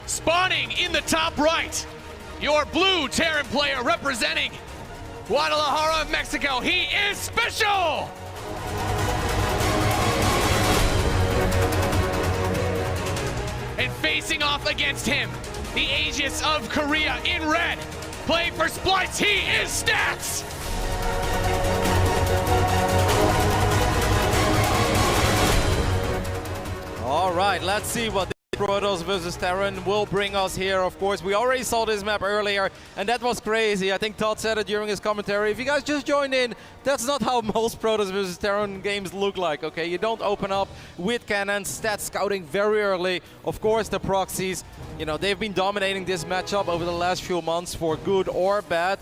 Spawning in the top right, your blue Terran player representing Guadalajara of Mexico. He is SpeCial! And facing off against him, the Aegis of Korea in red. Playing for Splice, he is Stats! All right, let's see what Protoss versus Terran will bring us here. Of course, we already saw this map earlier, and that was crazy. I think Todd said it during his commentary. If you guys just joined in, that's not how most Protoss versus Terran games look like, okay? You don't open up with cannons, stat scouting very early. Of course, the proxies, you know, they've been dominating this matchup over the last few months for good or bad.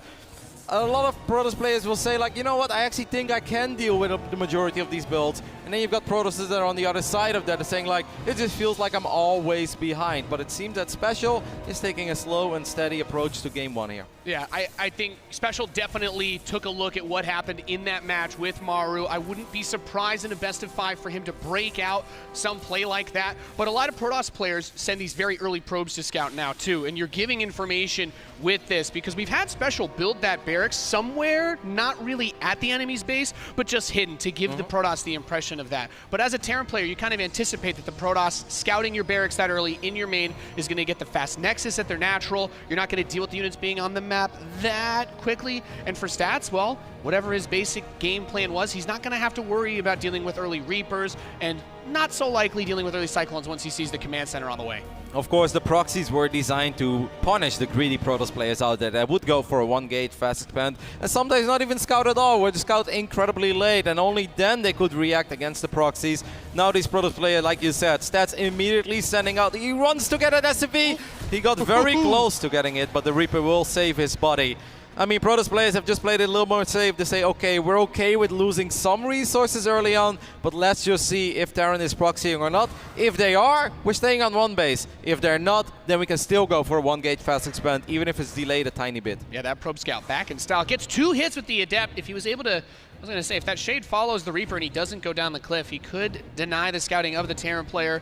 A lot of Protoss players will say, like, you know what, I actually think I can deal with the majority of these builds. And then you've got Protosses that are on the other side of that, saying, like, it just feels like I'm always behind. But it seems that SpeCial is taking a slow and steady approach to game one here. Yeah, I think SpeCial definitely took a look at what happened in that match with Maru. I wouldn't be surprised in a best of 5 for him to break out some play like that. But a lot of Protoss players send these very early probes to scout now, too. And you're giving information with this because we've had SpeCial build that barracks somewhere, not really at the enemy's base, but just hidden to give the Protoss the impression of that. But as a Terran player, you kind of anticipate that the Protoss scouting your barracks that early in your main is going to get the fast nexus at their natural. You're not going to deal with the units being on the map that quickly. And for Stats, well, whatever his basic game plan was, he's not going to have to worry about dealing with early Reapers and not so likely dealing with early Cyclones once he sees the command center on the way. Of course, the proxies were designed to punish the greedy Protoss players out there that would go for a 1-gate fast expand, and sometimes not even scout at all, would scout incredibly late, and only then they could react against the proxies. Now these Protoss players, like you said, Stats immediately sending out, he runs to get an SCV. He got very close to getting it, but the Reaper will save his body. I mean, Protoss players have just played it a little more safe to say, okay, we're okay with losing some resources early on, but let's just see if Terran is proxying or not. If they are, we're staying on one base. If they're not, then we can still go for a 1-gate fast expand, even if it's delayed a tiny bit. Yeah, that probe scout back in style. Gets 2 hits with the Adept. If he was able to, I was going to say, if that Shade follows the Reaper and he doesn't go down the cliff, he could deny the scouting of the Terran player.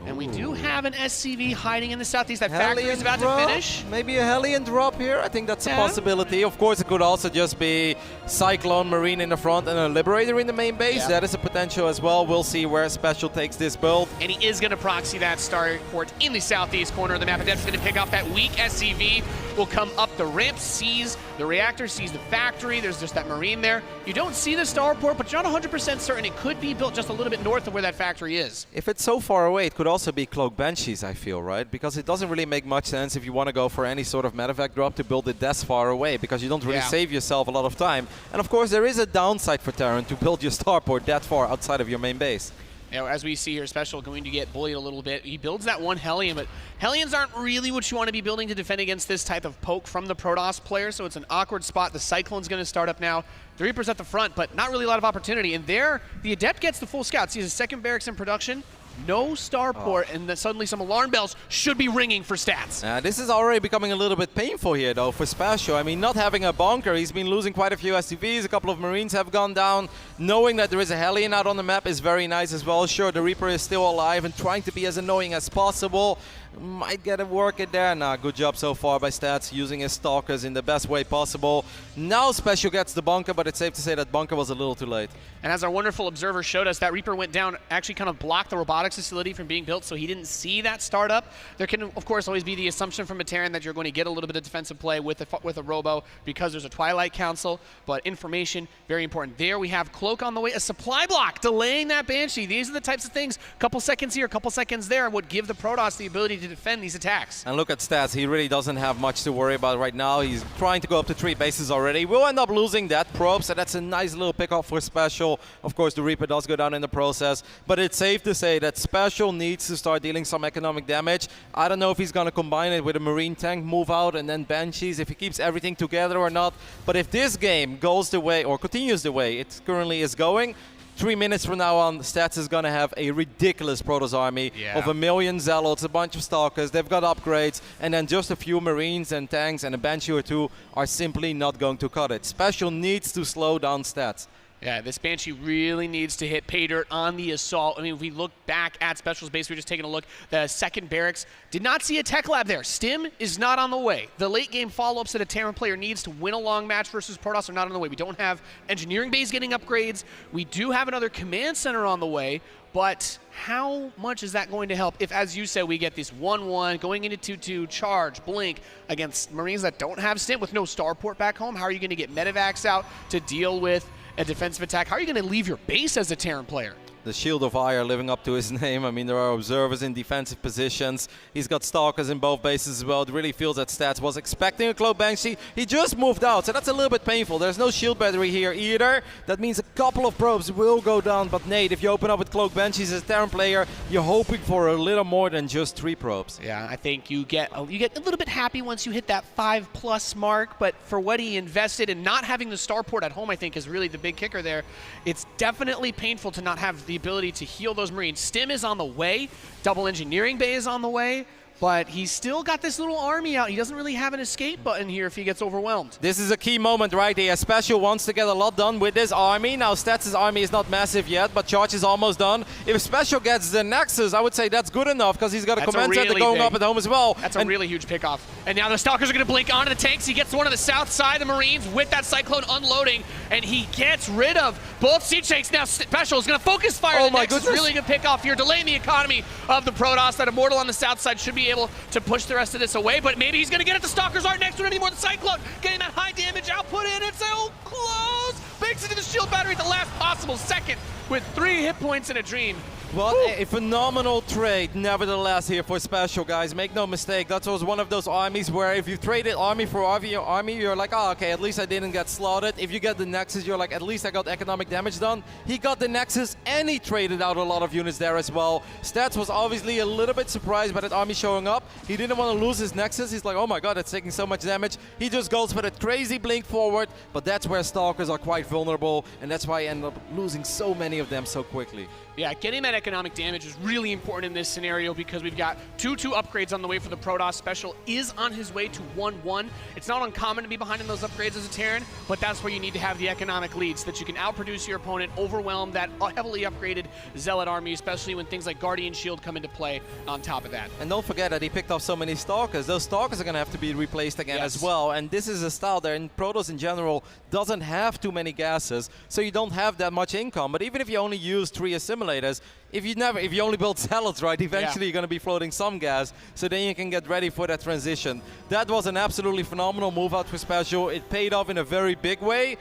And we do have an SCV hiding in the southeast. That factory is about to finish. Maybe a Hellion drop here. I think that's a possibility. Of course, it could also just be Cyclone Marine in the front and a Liberator in the main base. That is a potential as well. We'll see where SpeCial takes this build. And he is going to proxy that starport in the southeast corner of the map. Adept's going to pick off that weak SCV. Will come up the ramp, sees the reactor, sees the factory. There's just that Marine there. You don't see the starport, but you're not 100% certain it could be built just a little bit north of where that factory is. If it's so far away, it could also be Cloak Banshees, I feel, right? Because it doesn't really make much sense if you want to go for any sort of medevac drop to build it this far away, because you don't really save yourself a lot of time. And of course, there is a downside for Terran to build your starport that far outside of your main base. You know, as we see here, SpeCial going to get bullied a little bit. He builds that one Hellion, but Hellions aren't really what you want to be building to defend against this type of poke from the Protoss player, so it's an awkward spot. The Cyclone's going to start up now. The Reaper's at the front, but not really a lot of opportunity. And there, the Adept gets the full scout. Sees a second barracks in production. No starport, and then suddenly some alarm bells should be ringing for Stats. This is already becoming a little bit painful here, though, for SpeCial. I mean, not having a bunker, he's been losing quite a few SCVs, a couple of Marines have gone down. Knowing that there is a Hellion out on the map is very nice as well. Sure, the Reaper is still alive and trying to be as annoying as possible. Might get a work in there. Nah, good job so far by Stats, using his Stalkers in the best way possible. Now SpeCial gets the bunker, but it's safe to say that bunker was a little too late. And as our wonderful observer showed us, that Reaper went down, actually kind of blocked the robotics facility from being built, so he didn't see that startup. There can, of course, always be the assumption from a Terran that you're going to get a little bit of defensive play with a Robo because there's a Twilight Council, but information, very important. There we have Cloak on the way, a supply block, delaying that Banshee. These are the types of things, a couple seconds here, a couple seconds there, would give the Protoss the ability to defend these attacks. And look at Stats, he really doesn't have much to worry about right now. He's trying to go up to 3 bases already. We'll end up losing that probe, so that's a nice little pickup for SpeCial. Of course, the Reaper does go down in the process, but it's safe to say that SpeCial needs to start dealing some economic damage. I don't know if he's going to combine it with a Marine tank move out and then Banshees, if he keeps everything together or not. But if this game goes the way, or continues the way it currently is going, 3 minutes from now on, Stats is going to have a ridiculous Protoss army of 1 million Zealots, a bunch of Stalkers, they've got upgrades, and then just a few Marines and tanks and a Banshee or 2 are simply not going to cut it. SpeCial needs to slow down Stats. Yeah, this Banshee really needs to hit pay dirt on the assault. I mean, if we look back at SpeCial's base, we were just taking a look. The second barracks did not see a tech lab there. Stim is not on the way. The late game follow-ups that a Terran player needs to win a long match versus Protoss are not on the way. We don't have engineering bays getting upgrades. We do have another command center on the way, but how much is that going to help if, as you said, we get this 1-1 going into 2-2 charge, blink against Marines that don't have Stim with no starport back home? How are you going to get medevacs out to deal with a defensive attack? How are you going to leave your base as a Terran player? The Shield of Fire living up to his name. I mean, there are observers in defensive positions. He's got stalkers in both bases as well. It really feels that Stats was expecting a Cloak Banshee. He just moved out, so that's a little bit painful. There's no shield battery here either. That means a couple of probes will go down. But Nate, if you open up with Cloak Banshees as a Terran player, you're hoping for a little more than just 3 probes. Yeah, I think you get a little bit happy once you hit that 5+ mark, but for what he invested in not having the starport at home, I think is really the big kicker there. It's definitely painful to not have the ability to heal those Marines. Stim is on the way, double engineering bay is on the way, but he's still got this little army out. He doesn't really have an escape button here if he gets overwhelmed. This is a key moment right here. SpeCial wants to get a lot done with this army. Now Stats' army is not massive yet, but Charge is almost done. If SpeCial gets the Nexus, I would say that's good enough because he's got a command center going up at home as well. That's a really huge pickoff. And now the Stalkers are going to blink onto the tanks. He gets one on the south side of the Marines with that Cyclone unloading, and he gets rid of both siege tanks. Now SpeCial is going to focus fire. Oh my goodness. Really good pickoff here, delaying the economy of the Protoss. That Immortal on the south side should be able to push the rest of this away, but maybe he's going to get it. The Stalkers aren't next to it anymore. The Cyclone getting that high damage output in. It's so close. Bakes into the shield battery at the last possible second with 3 hit points in a dream. What a phenomenal trade, nevertheless, here for SpeCial, guys. Make no mistake, that was one of those armies where if you traded army for army, you're like, oh, okay, at least I didn't get slaughtered. If you get the Nexus, you're like, at least I got economic damage done. He got the Nexus, and he traded out a lot of units there as well. Stats was obviously a little bit surprised by that army showing up. He didn't want to lose his Nexus. He's like, oh my god, it's taking so much damage. He just goes for that crazy blink forward, but that's where Stalkers are quite vulnerable, and that's why I end up losing so many of them so quickly. Yeah, getting that economic damage is really important in this scenario because we've got 2-2 upgrades on the way for the Protoss. SpeCial is on his way to 1-1. It's not uncommon to be behind in those upgrades as a Terran, but that's where you need to have the economic lead so that you can outproduce your opponent, overwhelm that heavily upgraded Zealot army, especially when things like Guardian Shield come into play on top of that. And don't forget that he picked off so many Stalkers. Those Stalkers are going to have to be replaced again as well. And this is a style that in Protoss in general doesn't have too many gases, so you don't have that much income. But even if you only use 3 assimilators, if you only build Zealots, right, eventually you're going to be floating some gas, so then you can get ready for that transition. That was an absolutely phenomenal move out for SpeCial. It paid off in a very big way.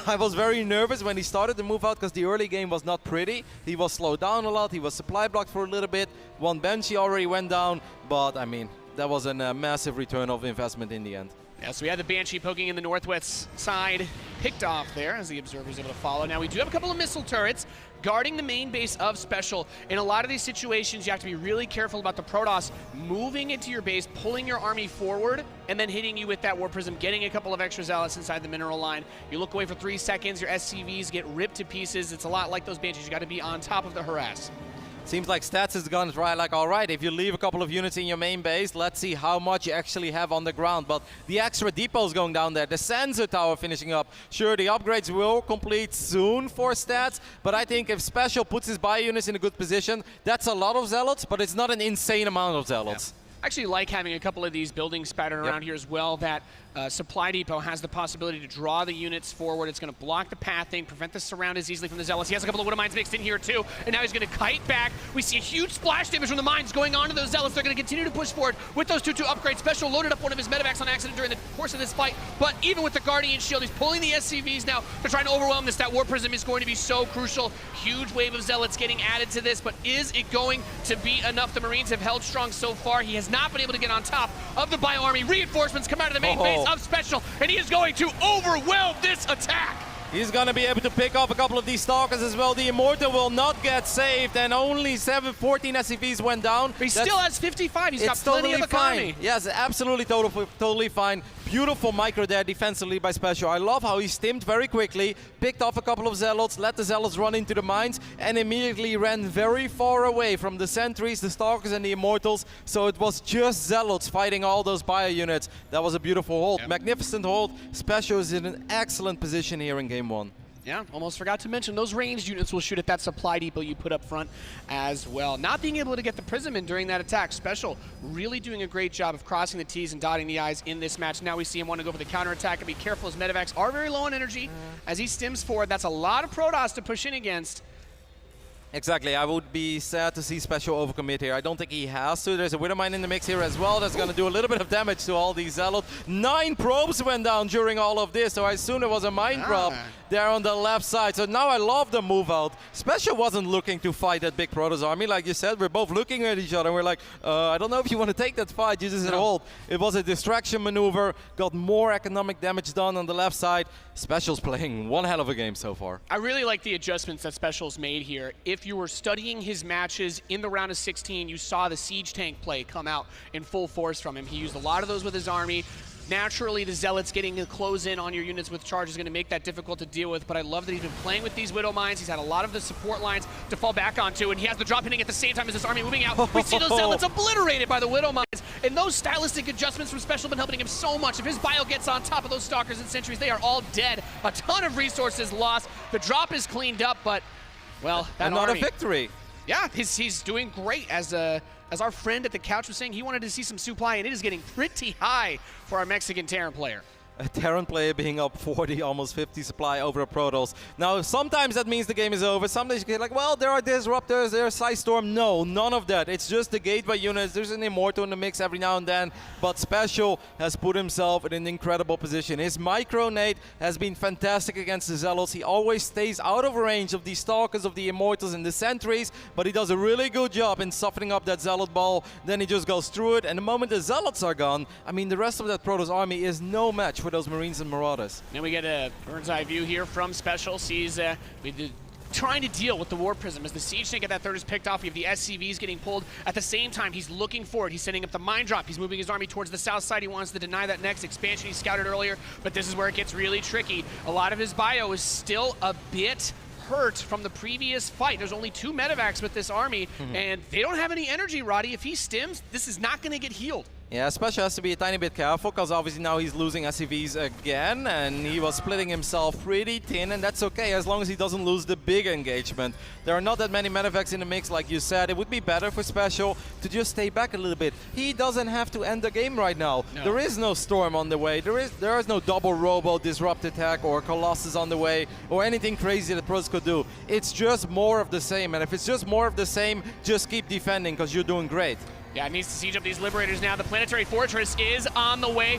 I was very nervous when he started the move out because the early game was not pretty. He was slowed down a lot, he was supply blocked for a little bit. One Banshee already went down, but I mean, that was a massive return of investment in the end. Yeah, so we had the Banshee poking in the northwest side, picked off there as the observer's able to follow. Now we do have a couple of missile turrets guarding the main base of SpeCial. In a lot of these situations, you have to be really careful about the Protoss moving into your base, pulling your army forward, and then hitting you with that War Prism, getting a couple of extra Zealots inside the mineral line. You look away for 3 seconds, your SCVs get ripped to pieces. It's a lot like those Banshees. You got to be on top of the harass. Seems like Stats has gone right, like, all right, if you leave a couple of units in your main base, let's see how much you actually have on the ground. But the extra depots going down there, the sensor tower finishing up. Sure, the upgrades will complete soon for Stats, but I think if SpeCial puts his bio units in a good position, that's a lot of Zealots, but it's not an insane amount of Zealots. Yeah. I actually like having a couple of these buildings spattered around here as well. That supply depot has the possibility to draw the units forward. It's going to block the pathing, prevent the surround as easily from the Zealots. He has a couple of Widow Mines mixed in here too, and now he's going to kite back. We see a huge splash damage from the mines going on to those Zealots. They're going to continue to push forward with those 2-2 upgrades. SpeCial loaded up one of his medevacs on accident during the course of this fight, but even with the Guardian Shield, he's pulling the SCVs now. They're trying to overwhelm this. That War Prism is going to be so crucial. Huge wave of Zealots getting added to this, but is it going to be enough? The Marines have held strong so far. He has not been able to get on top of the bio army. Reinforcements come out of the main base of SpeCial, and he is going to overwhelm this attack. He's going to be able to pick off a couple of these Stalkers as well. The Immortal will not get saved, and only 14 SCVs went down. He still has 55. He's got plenty of economy. Yes, absolutely, totally fine. Beautiful micro there defensively by SpeCial. I love how he stimmed very quickly, picked off a couple of Zealots, let the Zealots run into the mines, and immediately ran very far away from the sentries, the Stalkers, and the Immortals. So it was just Zealots fighting all those bio units. That was a beautiful hold. Yep. Magnificent hold. SpeCial is in an excellent position here in Game 1. Yeah, almost forgot to mention, those ranged units will shoot at that supply depot you put up front as well. Not being able to get the Prism in during that attack. SpeCial really doing a great job of crossing the T's and dotting the I's in this match. Now we see him want to go for the counterattack and be careful as Medivacs are very low on energy. As he stims forward, that's a lot of Protoss to push in against. Exactly, I would be sad to see SpeCial overcommit here. I don't think he has to. There's a Widowmine in the mix here as well. That's going to do a little bit of damage to all these Zealots. 9 probes went down during all of this, so I assume there was a mine drop there on the left side. So now I love the move out. SpeCial wasn't looking to fight that big Protoss army. Like you said, we're both looking at each other and we're like, I don't know if you want to take that fight. You just hold. It was a distraction maneuver. Got more economic damage done on the left side. SpeCial's playing one hell of a game so far. I really like the adjustments that SpeCial's made here. If you were studying his matches in the round of 16, you saw the siege tank play come out in full force from him. He used a lot of those with his army. Naturally, the Zealots getting to close in on your units with charge is going to make that difficult to deal with, but I love that he's been playing with these Widow Mines. He's had a lot of the support lines to fall back onto, and he has the drop hitting at the same time as his army moving out. We see those Zealots obliterated by the Widow Mines, and those stylistic adjustments from SpeCial have been helping him so much. If his bio gets on top of those Stalkers and Sentries, they are all dead. A ton of resources lost. The drop is cleaned up, but, well, that and not army, a victory. Yeah, he's doing great. As our friend at the couch was saying, he wanted to see some supply, and it is getting pretty high for our Mexican Terran player. A Terran player being up 40, almost 50 supply over a Protoss. Now, sometimes that means the game is over. Sometimes you get like, well, there are Disruptors, there's Side Storm. No, none of that. It's just the gateway units. There's an Immortal in the mix every now and then. But SpeCial has put himself in an incredible position. His micronade has been fantastic against the Zealots. He always stays out of range of the Stalkers, of the Immortals, and the Sentries. But he does a really good job in softening up that Zealot ball. Then he just goes through it. And the moment the Zealots are gone, I mean, the rest of that Protoss army is no match for those Marines and Marauders. Now we get a bird's eye view here from SpeCial. Sees trying to deal with the War Prism as the siege tank at that third is picked off. You have the SCVs getting pulled. At the same time, he's looking forward. He's setting up the mine drop. He's moving his army towards the south side. He wants to deny that next expansion he scouted earlier, but this is where it gets really tricky. A lot of his bio is still a bit hurt from the previous fight. There's only 2 medevacs with this army, and they don't have any energy, Roddy. If he stims, this is not going to get healed. Yeah, SpeCial has to be a tiny bit careful because obviously now he's losing SCVs again, and he was splitting himself pretty thin, and that's okay as long as he doesn't lose the big engagement. There are not that many medevacs in the mix, like you said. It would be better for SpeCial to just stay back a little bit. He doesn't have to end the game right now. No. There is no Storm on the way. There is no double Robo Disrupt attack or Colossus on the way or anything crazy that Protoss could do. It's just more of the same, and if it's just more of the same, just keep defending because you're doing great. Yeah, it needs to siege up these Liberators now. The Planetary Fortress is on the way.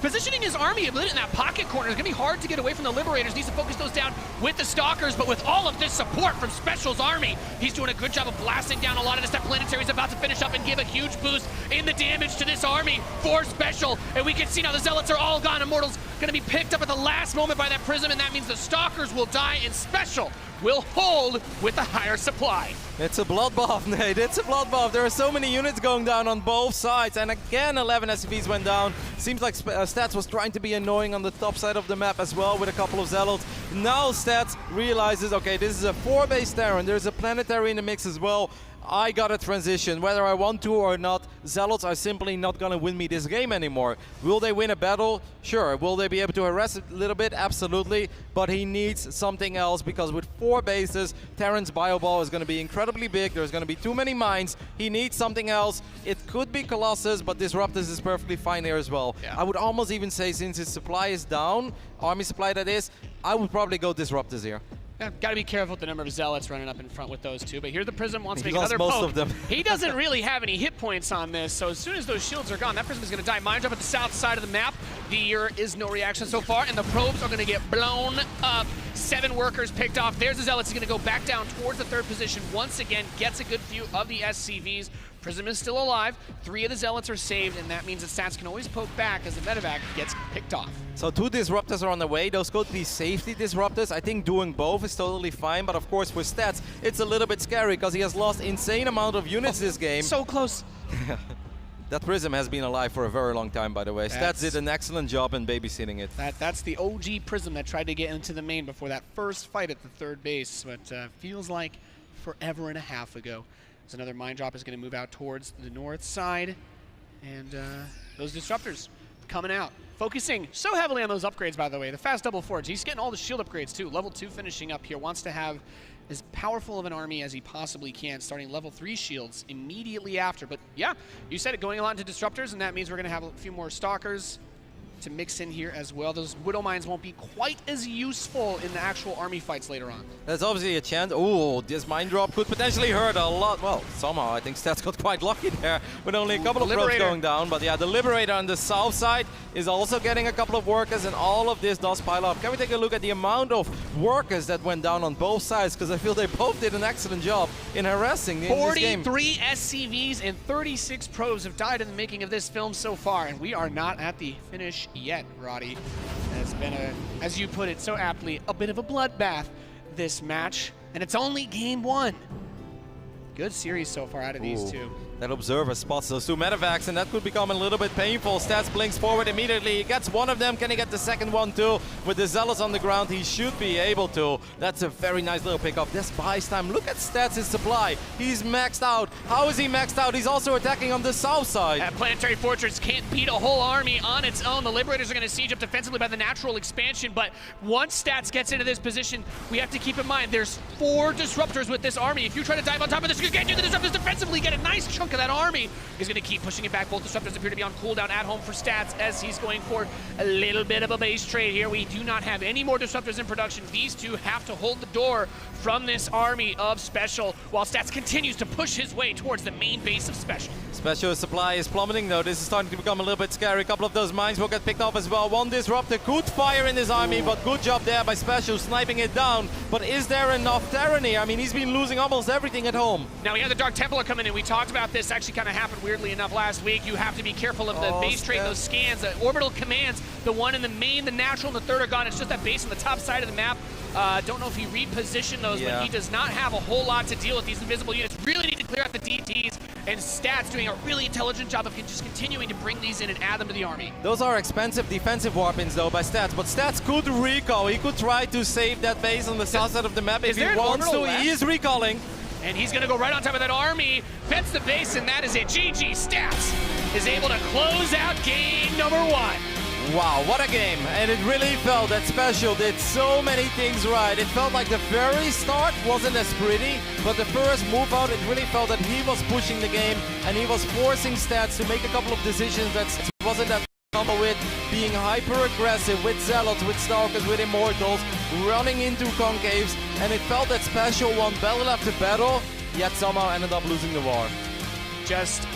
Positioning his army a bit in that pocket corner is going to be hard to get away from the Liberators. Needs to focus those down with the Stalkers, but with all of this support from SpeCial's army, he's doing a good job of blasting down a lot of this. That Planetary is about to finish up and give a huge boost in the damage to this army for SpeCial. And we can see now the Zealots are all gone. Immortals going to be picked up at the last moment by that Prism, and that means the Stalkers will die, and SpeCial will hold with a higher supply. It's a bloodbath, Nate. It's a bloodbath. There are so many units going down on both sides. And again, 11 SCVs went down. Seems like Stats was trying to be annoying on the top side of the map as well with a couple of Zealots. Now Stats realizes, okay, this is a 4-base Terran. There's a Planetary in the mix as well. I gotta transition, whether I want to or not. Zealots are simply not gonna win me this game anymore. Will they win a battle? Sure. Will they be able to harass a little bit? Absolutely. But he needs something else because with 4 bases, Terran's bio ball is gonna be incredibly big. There's gonna be too many mines. He needs something else. It could be Colossus, but Disruptors is perfectly fine here as well. Yeah. I would almost even say since his supply is down, army supply that is, I would probably go Disruptors here. Yeah, got to be careful with the number of Zealots running up in front with those 2. But here the Prism wants to make another most poke. Of them. He doesn't really have any hit points on this, so as soon as those shields are gone, that Prism is going to die. Mine drop at the south side of the map. There is no reaction so far, and the probes are going to get blown up. 7 workers picked off. There's the Zealots. He's going to go back down towards the 3rd position. Once again, gets a good view of the SCVs. Prism is still alive. 3 of the Zealots are saved, and that means that Stats can always poke back as the medevac gets picked off. So 2 Disruptors are on the way. Those could be safety Disruptors. I think doing both is totally fine, but of course for Stats, it's a little bit scary because he has lost insane amount of units this game. So close. That Prism has been alive for a very long time, by the way. Stats did an excellent job in babysitting it. That's the OG Prism that tried to get into the main before that first fight at the 3rd base, but feels like forever and a half ago. As another mine drop is going to move out towards the north side, and those Disruptors coming out. Focusing so heavily on those upgrades, by the way. The fast double forge. He's getting all the shield upgrades, too. Level 2 finishing up here. Wants to have as powerful of an army as he possibly can, starting level 3 shields immediately after. But yeah, you said it, going a lot into disruptors, and that means we're going to have a few more stalkers to mix in here as well. Those Widow Mines won't be quite as useful in the actual army fights later on. There's obviously a chance. Oh, this mine drop could potentially hurt a lot. Well, somehow I think Stats got quite lucky there with only a couple of probes going down. But yeah, the Liberator on the south side is also getting a couple of workers, and all of this does pile up. Can we take a look at the amount of workers that went down on both sides? Because I feel they both did an excellent job in harassing in this game. 43 SCVs and 36 probes have died in the making of this film so far, and we are not at the finish yet, Roddy. It's been as you put it so aptly, a bit of a bloodbath this match, and it's only game 1. Good series so far out of these two. That Observer spots those two medevacs, and that could become a little bit painful. Stats blinks forward immediately. He gets one of them. Can he get the second one too? With the Zealots on the ground, he should be able to. That's a very nice little pickup. This buys time. Look at Stats' supply. He's maxed out. How is he maxed out? He's also attacking on the south side. That Planetary Fortress can't beat a whole army on its own. The Liberators are going to siege up defensively by the natural expansion, but once Stats gets into this position, we have to keep in mind there's 4 Disruptors with this army. If you try to dive on top of this, you can't do the Disruptors defensively. Get a nice chunk of that army. He's going to keep pushing it back. Both Disruptors appear to be on cooldown at home for Stats as he's going for a little bit of a base trade here. We do not have any more Disruptors in production. These two have to hold the door from this army of SpeCial while Stats continues to push his way towards the main base of SpeCial. SpeCial supply is plummeting though. This is starting to become a little bit scary. A couple of those mines will get picked off as well. One Disruptor could fire in his army, but good job there by SpeCial sniping it down. But is there enough Tyranny? I mean, he's been losing almost everything at home. Now we have the Dark Templar coming in. We talked about this. Actually kind of happened weirdly enough last week. You have to be careful of the base trade, those scans, the orbital commands. The one in the main, the natural, and the third are gone. It's just that base on the top side of the map. Don't know if he repositioned those, but he does not have a whole lot to deal with. These invisible units really need to clear out the DTs, and Stats doing a really intelligent job of just continuing to bring these in and add them to the army. Those are expensive defensive warpins though by Stats, but Stats could recall. He could try to save that base on the south side of the map if he wants to. He is recalling. And he's going to go right on top of that army, vents the base, and that is it. GG Stats is able to close out game number 1. Wow, what a game. And it really felt that SpeCial did so many things right. It felt like the very start wasn't as pretty, but the first move out, it really felt that he was pushing the game and he was forcing Stats to make a couple of decisions that wasn't that comfortable with, being hyper-aggressive with Zealots, with Stalkers, with Immortals, running into concaves, and it felt that SpeCial won battle after battle, yet somehow ended up losing the war. Just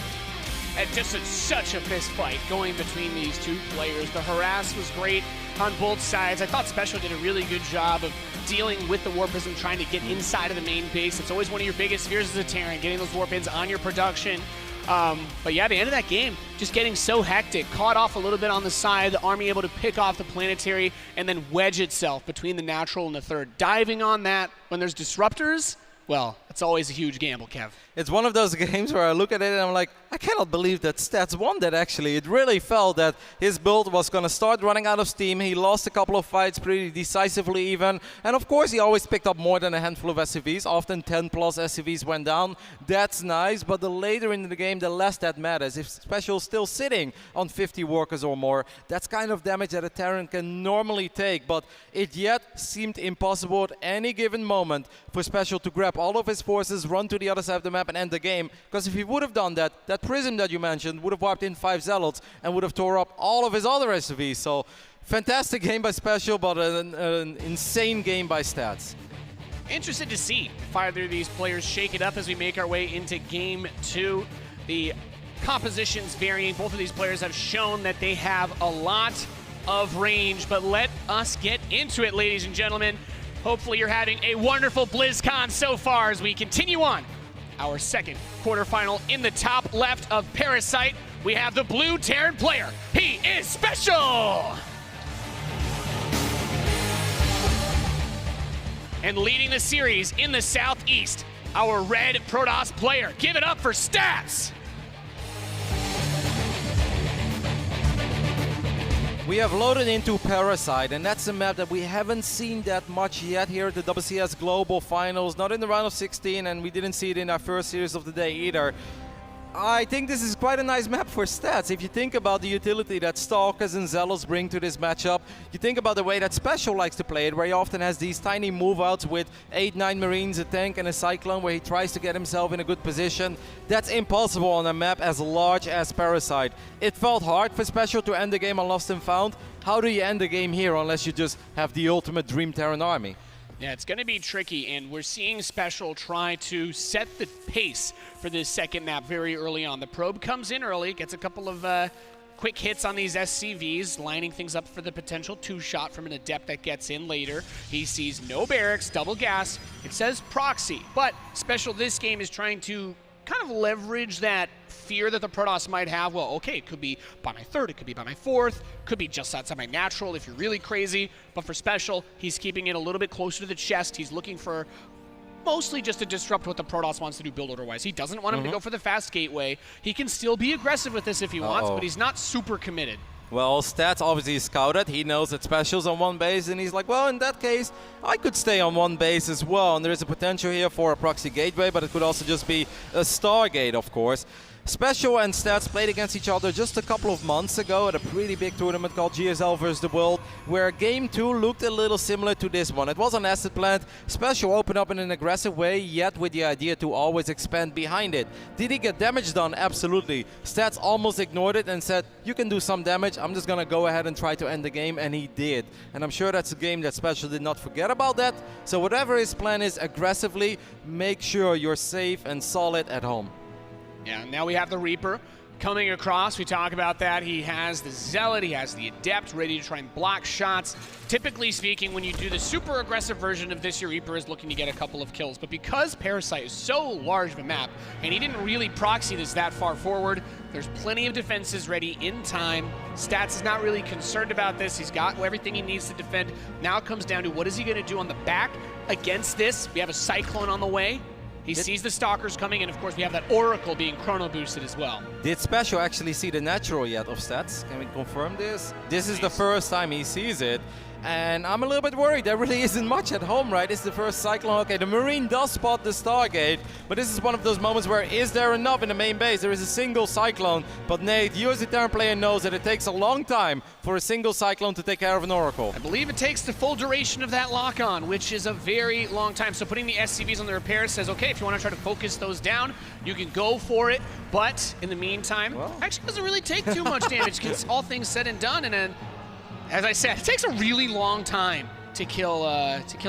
such a fist fight going between these two players. The harass was great on both sides. I thought SpeCial did a really good job of dealing with the Warp Prism, trying to get inside of the main base. It's always one of your biggest fears as a Terran, getting those Warp Ins on your production. But yeah, the end of that game, just getting so hectic, caught off a little bit on the side, the army able to pick off the planetary and then wedge itself between the natural and the third. Diving on that when there's disruptors, well, it's always a huge gamble, Kev. It's one of those games where I look at it and I'm like, I cannot believe that Stats won that actually. It really felt that his build was going to start running out of steam. He lost a couple of fights pretty decisively even. And of course, he always picked up more than a handful of SCVs. Often 10 plus SCVs went down. That's nice, but the later in the game, the less that matters. If SpeCial's still sitting on 50 workers or more, that's kind of damage that a Terran can normally take. But it yet seemed impossible at any given moment for SpeCial to grab all of his forces, run to the other side of the map and end the game. Because if he would have done that, that Prism that you mentioned would have wiped in 5 Zealots and would have tore up all of his other SCVs. So fantastic game by SpeCial, but an insane game by Stats. Interested to see if either of these players shake it up as we make our way into game 2. The compositions varying. Both of these players have shown that they have a lot of range, but let us get into it, ladies and gentlemen. Hopefully you're having a wonderful BlizzCon so far as we continue on our second quarterfinal. In the top left of Parasite, we have the blue Terran player. He is SpeCial! And leading the series in the southeast, our red Protoss player. Give it up for Stats! We have loaded into Parasite, and that's a map that we haven't seen that much yet here at the WCS Global Finals, not in the round of 16, and we didn't see it in our first series of the day either. I think this is quite a nice map for stats. If you think about the utility that Stalkers and Zealots bring to this matchup, you think about the way that SpeCial likes to play it, where he often has these tiny move-outs with 8-9 Marines, a tank and a Cyclone, where he tries to get himself in a good position. That's impossible on a map as large as Parasite. It felt hard for SpeCial to end the game on Lost and Found. How do you end the game here unless you just have the ultimate Dream Terran army? Yeah, it's going to be tricky, and we're seeing SpeCial try to set the pace for this second map very early on. The probe comes in early, gets a couple of quick hits on these SCVs, lining things up for the potential two-shot from an Adept that gets in later. He sees no barracks, double gas. It says proxy, but SpeCial this game is trying to kind of leverage that fear that the Protoss might have. Well, okay, it could be by my third, it could be by my fourth, could be just outside my natural if you're really crazy. But for SpeCial, he's keeping it a little bit closer to the chest. He's looking for mostly just to disrupt what the Protoss wants to do build order-wise. He doesn't want him to go for the fast gateway. He can still be aggressive with this if he wants, but he's not super committed. Well, Stats obviously scouted. He knows that SpeCial's on one base, and he's like, well, in that case, I could stay on one base as well. And there is a potential here for a proxy gateway, but it could also just be a Stargate, of course. SpeCial and Stats played against each other just a couple of months ago at a pretty big tournament called GSL vs. the World, where Game 2 looked a little similar to this one. It was an acid plant. SpeCial opened up in an aggressive way, yet with the idea to always expand behind it. Did he get damage done? Absolutely. Stats almost ignored it and said, you can do some damage, I'm just gonna go ahead and try to end the game, and he did. And I'm sure that's a game that SpeCial did not forget about that. So whatever his plan is, aggressively, make sure you're safe and solid at home. Yeah, now we have the Reaper coming across. We talk about that. He has the Zealot, he has the Adept ready to try and block shots. Typically speaking, when you do the super aggressive version of this, your Reaper is looking to get a couple of kills. But because Parasite is so large of a map, and he didn't really proxy this that far forward, there's plenty of defenses ready in time. Stats is not really concerned about this. He's got everything he needs to defend. Now it comes down to what is he going to do on the back against this. We have a Cyclone on the way. He sees the Stalkers coming, and of course we have that Oracle being chrono boosted as well. Did SpeCial actually see the natural yet of Stats? Can we confirm this? This is the first time he sees it. And I'm a little bit worried. There really isn't much at home, right? It's the first Cyclone. Okay, the Marine does spot the Stargate, but this is one of those moments where is there enough in the main base? There is a single Cyclone, but Nate, you as a Terran player knows that it takes a long time for a single Cyclone to take care of an Oracle. I believe it takes the full duration of that lock-on, which is a very long time. So putting the SCVs on the repair says, okay, if you want to try to focus those down, you can go for it. But in the meantime, actually doesn't really take too much damage because all things said and done, and then as I said, it takes a really long time to kill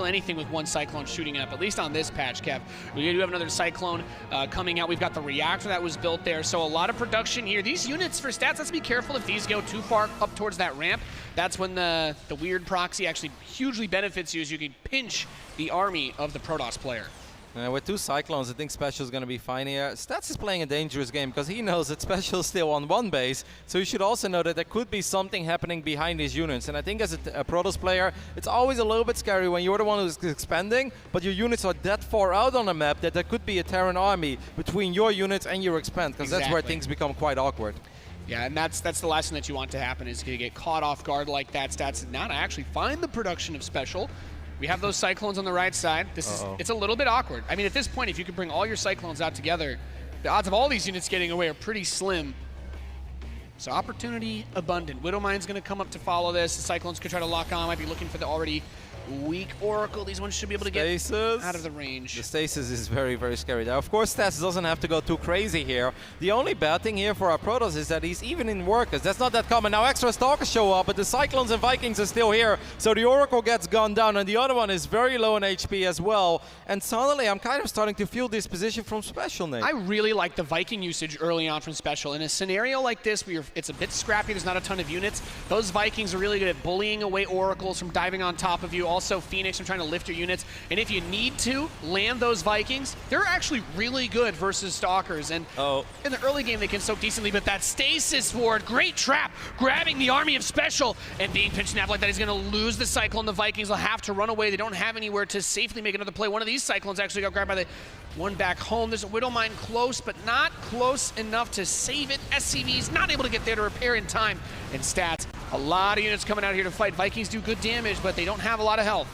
anything with one Cyclone shooting up, at least on this patch, Kev. We do have another Cyclone coming out. We've got the reactor that was built there, so a lot of production here. These units for Stats, let's be careful if these go too far up towards that ramp. That's when the weird proxy actually hugely benefits you, as you can pinch the army of the Protoss player. With two Cyclones, I think SpeCial is going to be fine here. Stats is playing a dangerous game because he knows that SpeCial is still on one base, so you should also know that there could be something happening behind his units. And I think as a Protoss player, it's always a little bit scary when you're the one who's expanding, but your units are that far out on the map that there could be a Terran army between your units and your expand, because that's where things become quite awkward. Yeah, and that's the last thing that you want to happen, is to get caught off guard like that. Stats now to actually find the production of SpeCial. We have those Cyclones on the right side. It's a little bit awkward. I mean, at this point, if you can bring all your Cyclones out together, the odds of all these units getting away are pretty slim. So opportunity abundant. Widowmine's going to come up to follow this. The Cyclones could try to lock on. Might be looking for the already weak Oracle. These ones should be able to get out of the range. The stasis is very, very scary. Now, of course, Stats doesn't have to go too crazy here. The only bad thing here for our Protoss is that he's even in workers. That's not that common. Now, extra Stalkers show up, but the Cyclones and Vikings are still here. So the Oracle gets gunned down, and the other one is very low in HP as well. And suddenly, I'm kind of starting to feel this position from SpeCial, Nate. I really like the Viking usage early on from SpeCial. In a scenario like this, where it's a bit scrappy, there's not a ton of units, those Vikings are really good at bullying away Oracles from diving on top of you. Also, Phoenix from trying to lift your units. And if you need to land those Vikings, they're actually really good versus Stalkers. And in the early game, they can soak decently, but that Stasis Ward, great trap, grabbing the army of SpeCial and being pitched snap like that. He's going to lose the Cyclone. The Vikings will have to run away. They don't have anywhere to safely make another play. One of these Cyclones actually got grabbed by the one back home. There's a Widowmine close, but not close enough to save it. SCV's not able to get there to repair in time. And Stats, a lot of units coming out here to fight. Vikings do good damage, but they don't have a lot of health.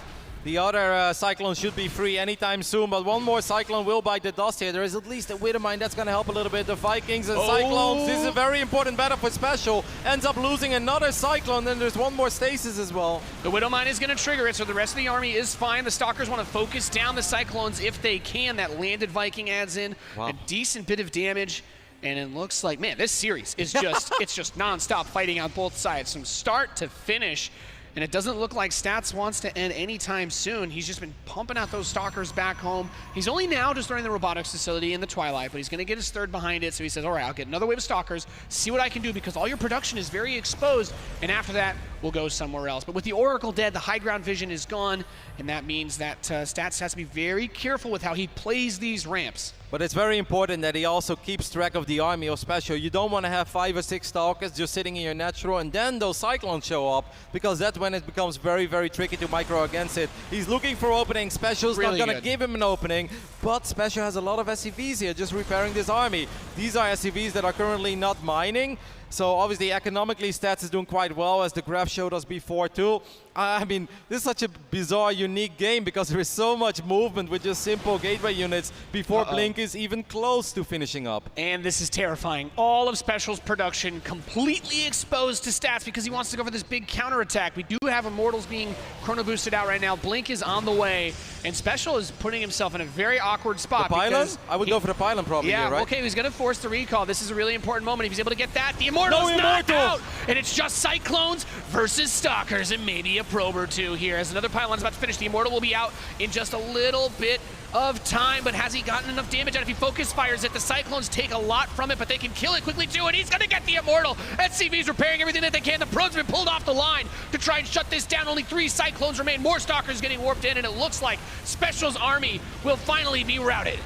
The other Cyclone should be free anytime soon, but one more Cyclone will bite the dust here. There is at least a Widowmine that's going to help a little bit. The Vikings and Cyclones, this is a very important battle for SpeCial. Ends up losing another Cyclone, then there's one more Stasis as well. The Widowmine is going to trigger it, so the rest of the army is fine. The Stalkers want to focus down the Cyclones if they can. That landed Viking adds in a decent bit of damage. And it looks like, man, this series is just, it's just non-stop fighting on both sides from start to finish. And it doesn't look like Stats wants to end anytime soon. He's just been pumping out those Stalkers back home. He's only now just learning the robotics facility in the Twilight, but he's going to get his third behind it. So he says, all right, I'll get another wave of Stalkers, see what I can do, because all your production is very exposed. And after that, we'll go somewhere else. But with the Oracle dead, the high ground vision is gone. And that means that Stats has to be very careful with how he plays these ramps. But it's very important that he also keeps track of the army of SpeCial. You don't want to have 5 or 6 Stalkers just sitting in your natural and then those Cyclones show up, because that's when it becomes very, very tricky to micro against it. He's looking for openings. SpeCial's Really not going to give him an opening, but SpeCial has a lot of SCVs here just repairing this army. These are SCVs that are currently not mining. So obviously economically Stats is doing quite well, as the graph showed us before too. I mean, this is such a bizarre, unique game because there is so much movement with just simple gateway units before Blink is even close to finishing up. And this is terrifying. All of SpeCial's production completely exposed to Stats because he wants to go for this big counterattack. We do have Immortals being chrono boosted out right now. Blink is on the way, and SpeCial is putting himself in a very awkward spot. The pylon? I would go for the pylon probably here, right? Okay, he's going to force the recall. This is a really important moment. If he's able to get that, the Immortal's not out! And it's just Cyclones versus Stalkers, and maybe a probe or two here. As another pylon's about to finish, the Immortal will be out in just a little bit of time, but has he gotten enough damage out? If he focus fires it, the Cyclones take a lot from it, but they can kill it quickly too, and he's gonna get the Immortal. SCV's repairing everything that they can. The probe's been pulled off the line to try and shut this down. Only 3 Cyclones remain. More Stalkers getting warped in, and it looks like SpeCial's army will finally be routed.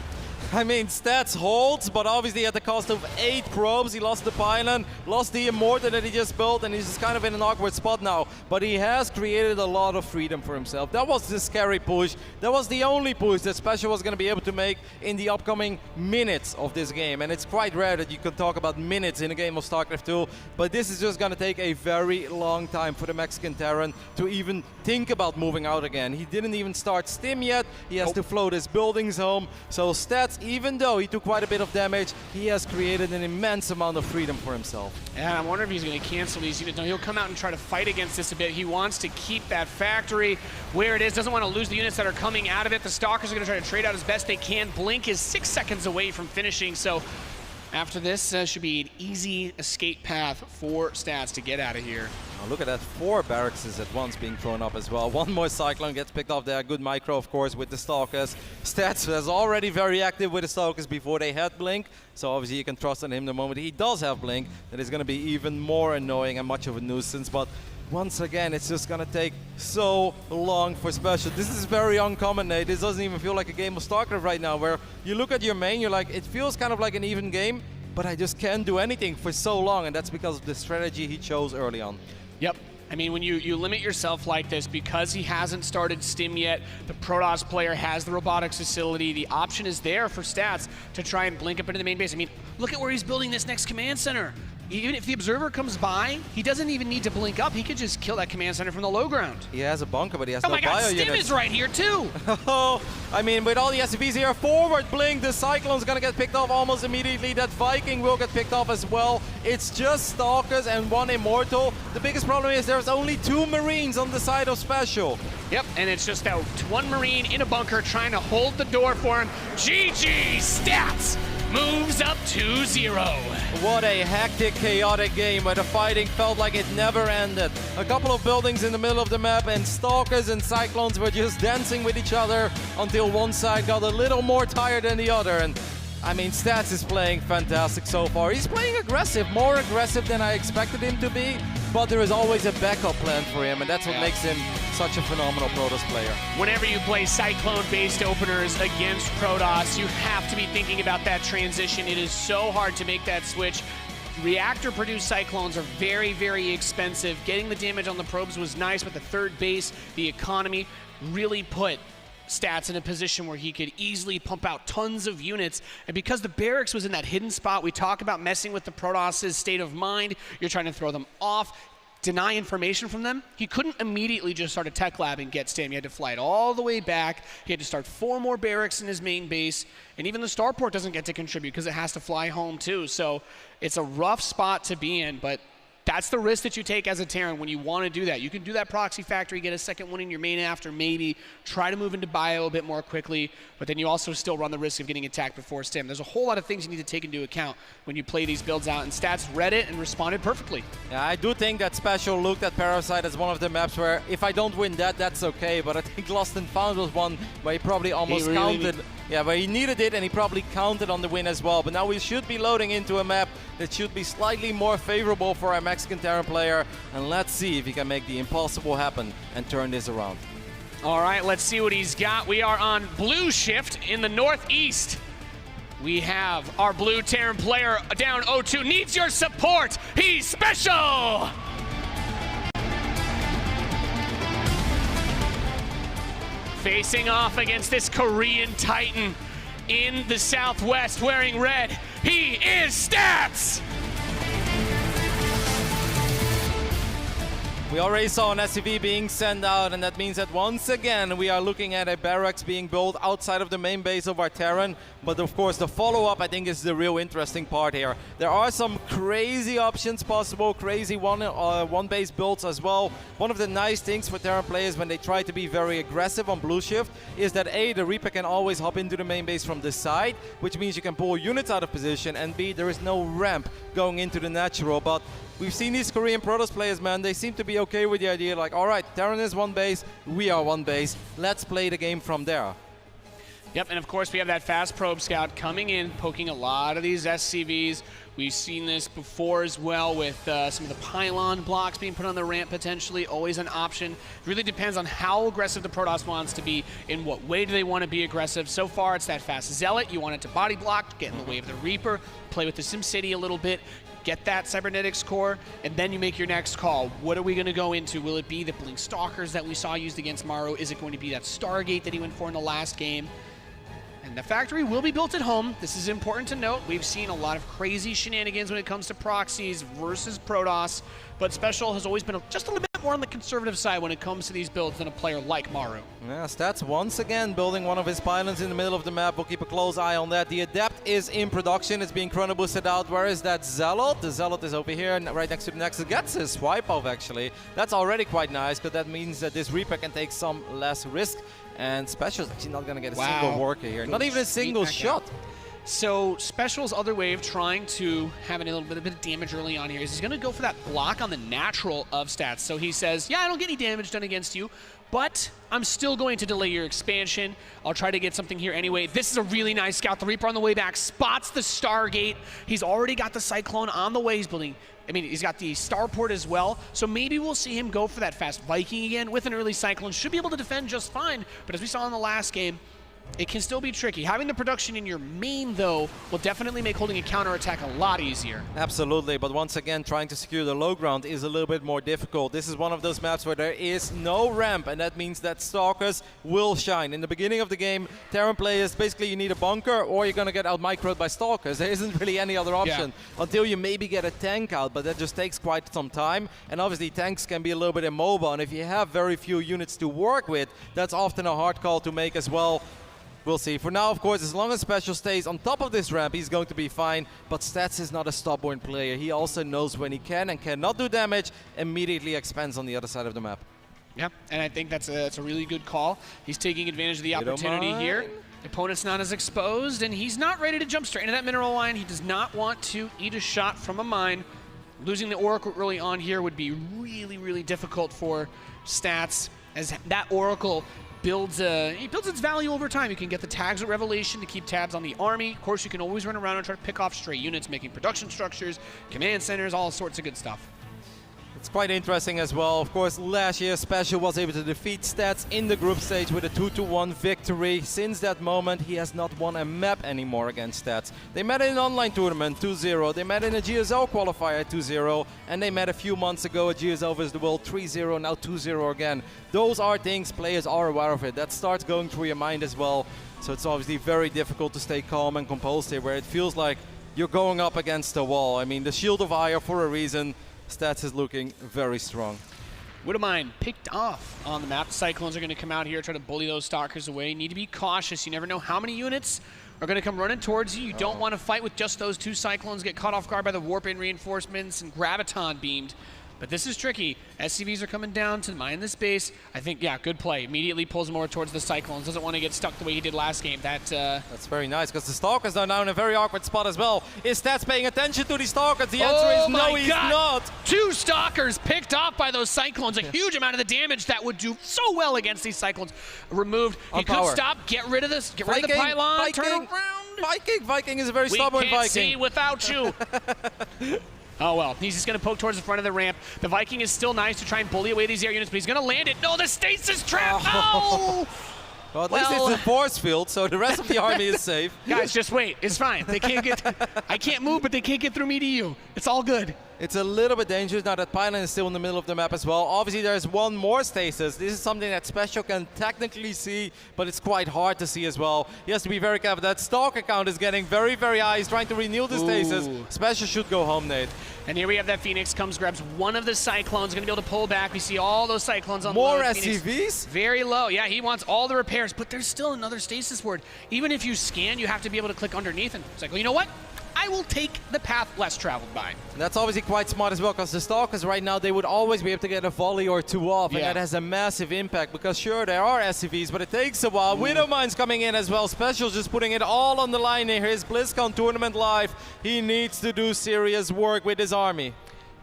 I mean, Stats holds, but obviously at the cost of 8 probes. He lost the pylon, lost the Immortal that he just built, and he's just kind of in an awkward spot now. But he has created a lot of freedom for himself. That was the scary push. That was the only push that SpeCial was going to be able to make in the upcoming minutes of this game. And it's quite rare that you can talk about minutes in a game of StarCraft 2, but this is just going to take a very long time for the Mexican Terran to even think about moving out again. He didn't even start Stim yet. He has to float his buildings home. So Stats, even though he took quite a bit of damage, he has created an immense amount of freedom for himself. And I wonder if he's going to cancel these units. No, he'll come out and try to fight against this a bit. He wants to keep that factory where it is, doesn't want to lose the units that are coming out of it. The Stalkers are going to try to trade out as best they can. Blink is 6 seconds away from finishing, so after this should be an easy escape path for Stats to get out of here. Oh, look at that, 4 barracks at once being thrown up as well. One more Cyclone gets picked off there. Good micro, of course, with the Stalkers. Stats was already very active with the Stalkers before they had Blink, so obviously you can trust on him the moment he does have Blink. That is going to be even more annoying and much of a nuisance, but once again, it's just going to take so long for SpeCial. This is very uncommon, Nate. This doesn't even feel like a game of StarCraft right now, where you look at your main, you're like, it feels kind of like an even game, but I just can't do anything for so long, and that's because of the strategy he chose early on. Yep. I mean, when you limit yourself like this, because he hasn't started Stim yet, the Protoss player has the robotics facility, the option is there for Stats to try and blink up into the main base. I mean, look at where he's building this next command center. Even if the Observer comes by, he doesn't even need to blink up. He could just kill that command center from the low ground. He has a bunker, but he has no bio units. Oh my God, Stim is right here too! Oh, I mean, with all the SCVs here, forward blink, the Cyclone's gonna get picked off almost immediately. That Viking will get picked off as well. It's just Stalkers and 1 Immortal. The biggest problem is there's only 2 Marines on the side of SpeCial. Yep, and it's just that 1 Marine in a bunker trying to hold the door for him. GG Stats moves up 2-0. What a hectic, chaotic game where the fighting felt like it never ended. A couple of buildings in the middle of the map, and Stalkers and Cyclones were just dancing with each other until one side got a little more tired than the other. And I mean, Stats is playing fantastic so far. He's playing aggressive, more aggressive than I expected him to be, but there is always a backup plan for him, and that's what makes him such a phenomenal Protoss player. Whenever you play Cyclone-based openers against Protoss, you have to be thinking about that transition. It is so hard to make that switch. Reactor-produced Cyclones are very, very expensive. Getting the damage on the probes was nice, but the third base, the economy, really put Stats in a position where he could easily pump out tons of units. And because the barracks was in that hidden spot, we talk about messing with the Protoss' state of mind. You're trying to throw them off. deny information from them, he couldn't immediately just start a tech lab and get Stam. He had to fly it all the way back. He had to start 4 more barracks in his main base, and even the starport doesn't get to contribute because it has to fly home too. So it's a rough spot to be in, but that's the risk that you take as a Terran when you want to do that. You can do that proxy factory, get a second one in your main after, maybe try to move into bio a bit more quickly, but then you also still run the risk of getting attacked before Stim. There's a whole lot of things you need to take into account when you play these builds out, and Stats read it and responded perfectly. Yeah, I do think that SpeCial looked at Parasite as one of the maps where if I don't win that, that's okay, but I think Lost and Found was one where he probably almost counted. Yeah, but he needed it and he probably counted on the win as well. But now we should be loading into a map that should be slightly more favorable for our Mexican Terran player. And let's see if he can make the impossible happen and turn this around. All right, let's see what he's got. We are on blue shift in the northeast. We have our blue Terran player down 0-2. Needs your support. He's SpeCial! Facing off against this Korean Titan in the southwest wearing red, he is Stats! We already saw an SCV being sent out, and that means that once again we are looking at a barracks being built outside of the main base of our Terran. But of course the follow-up I think is the real interesting part here. There are some crazy options possible, crazy one base builds as well. One of the nice things for Terran players when they try to be very aggressive on blue shift is that A, the Reaper can always hop into the main base from the side, which means you can pull units out of position, and B, there is no ramp going into the natural. But we've seen these Korean Protoss players, man, they seem to be okay with the idea, like, all right, Terran is one base, we are one base, let's play the game from there. Yep, and of course we have that fast probe scout coming in, poking a lot of these SCVs. We've seen this before as well with some of the pylon blocks being put on the ramp potentially, always an option. It really depends on how aggressive the Protoss wants to be, in what way do they want to be aggressive. So far it's that fast Zealot, you want it to body block, get in the way of the Reaper, play with the SimCity a little bit, get that cybernetics core, and then you make your next call. What are we going to go into? Will it be the Blink Stalkers that we saw used against Maru? Is it going to be that Stargate that he went for in the last game? And the factory will be built at home. This is important to note. We've seen a lot of crazy shenanigans when it comes to proxies versus Protoss, but SpeCial has always been just a little bit more on the conservative side when it comes to these builds than a player like Maru. Yeah, Stats once again building one of his pylons in the middle of the map. We'll keep a close eye on that. The Adept is in production. It's being chrono boosted out. Where is that Zealot? The Zealot is over here, right next to the Nexus. Gets his swipe off, actually. That's already quite nice, because that means that this Reaper can take some less risk. And SpeCial's actually not going to get a single worker here. Not even a single shot. So SpeCial's other way of trying to have a little bit of damage early on here is he's going to go for that block on the natural of Stats. So he says, yeah, I don't get any damage done against you, but I'm still going to delay your expansion. I'll try to get something here anyway. This is a really nice scout. The Reaper on the way back spots the Stargate. He's already got the Cyclone on the way. He's building, I mean, he's got the Starport as well. So maybe we'll see him go for that fast Viking again with an early Cyclone. Should be able to defend just fine. But as we saw in the last game, it can still be tricky. Having the production in your main, though, will definitely make holding a counterattack a lot easier. Absolutely, but once again, trying to secure the low ground is a little bit more difficult. This is one of those maps where there is no ramp, and that means that Stalkers will shine. In the beginning of the game, Terran players, basically you need a bunker or you're going to get out-microed by Stalkers. There isn't really any other option until you maybe get a tank out, but that just takes quite some time. And obviously tanks can be a little bit immobile, and if you have very few units to work with, that's often a hard call to make as well. We'll see. For now, of course, as long as SpeCial stays on top of this ramp, he's going to be fine. But Stats is not a stubborn player. He also knows when he can and cannot do damage, immediately expands on the other side of the map. Yeah, and I think that's a really good call. He's taking advantage of the opportunity here. The opponent's not as exposed, and he's not ready to jump straight into that mineral line. He does not want to eat a shot from a mine. Losing the Oracle early on here would be really, really difficult for Stats, as that Oracle builds its value over time. You can get the tags with Revelation to keep tabs on the army. Of course, you can always run around and try to pick off stray units, making production structures, command centers, all sorts of good stuff. It's quite interesting as well. Of course, last year SpeCial was able to defeat Stats in the group stage with a 2-1 victory. Since that moment, he has not won a map anymore against Stats. They met in an online tournament 2-0. They met in a GSL qualifier 2-0. And they met a few months ago at GSL vs. the World 3-0, now 2-0 again. Those are things players are aware of it. That starts going through your mind as well. So it's obviously very difficult to stay calm and composed here, where it feels like you're going up against the wall. I mean, the Shield of Ire for a reason. Stats is looking very strong. Widowmine picked off on the map. The Cyclones are going to come out here, try to bully those Stalkers away. You need to be cautious. You never know how many units are going to come running towards you. You don't want to fight with just those 2 Cyclones, get caught off guard by the Warp-In reinforcements and Graviton beamed. But this is tricky. SCVs are coming down to mine this base. I think, yeah, good play. Immediately pulls more towards the Cyclones. Doesn't want to get stuck the way he did last game. That's very nice, because the Stalkers are now in a very awkward spot as well. Is Stats paying attention to the Stalkers? The answer is no, he's not. 2 Stalkers picked off by those Cyclones. A huge amount of the damage that would do so well against these Cyclones. Removed. He could stop, get rid of this, get rid of the pylon, turn around. Viking is a very stubborn Viking. We can't see without you. Oh, well, he's just going to poke towards the front of the ramp. The Viking is still nice to try and bully away these air units, but he's going to land it. No, the stasis trap! Oh. Well, at least it's a force field, so the rest of the army is safe. Guys, just wait. It's fine. They can't get... I can't move, but they can't get through me to you. It's all good. It's a little bit dangerous now that pylon is still in the middle of the map as well. Obviously, there's one more stasis. This is something that SpeCial can technically see, but it's quite hard to see as well. He has to be very careful. That Stalker count is getting very, very high. He's trying to renew the stasis. SpeCial should go home, Nate. And here we have that Phoenix comes, grabs one of the Cyclones, going to be able to pull back. We see all those Cyclones on more low. SCVs? Very low. Yeah, he wants all the repairs, but there's still another stasis ward. Even if you scan, you have to be able to click underneath. And it's like, well, you know what? I will take the path less traveled by. And that's obviously quite smart as well, because the Stalkers right now, they would always be able to get a volley or 2 off, and that has a massive impact, because sure, there are SCVs, but it takes a while. Widowmine's coming in as well. SpeCial's just putting it all on the line here. His BlizzCon tournament live. He needs to do serious work with his army.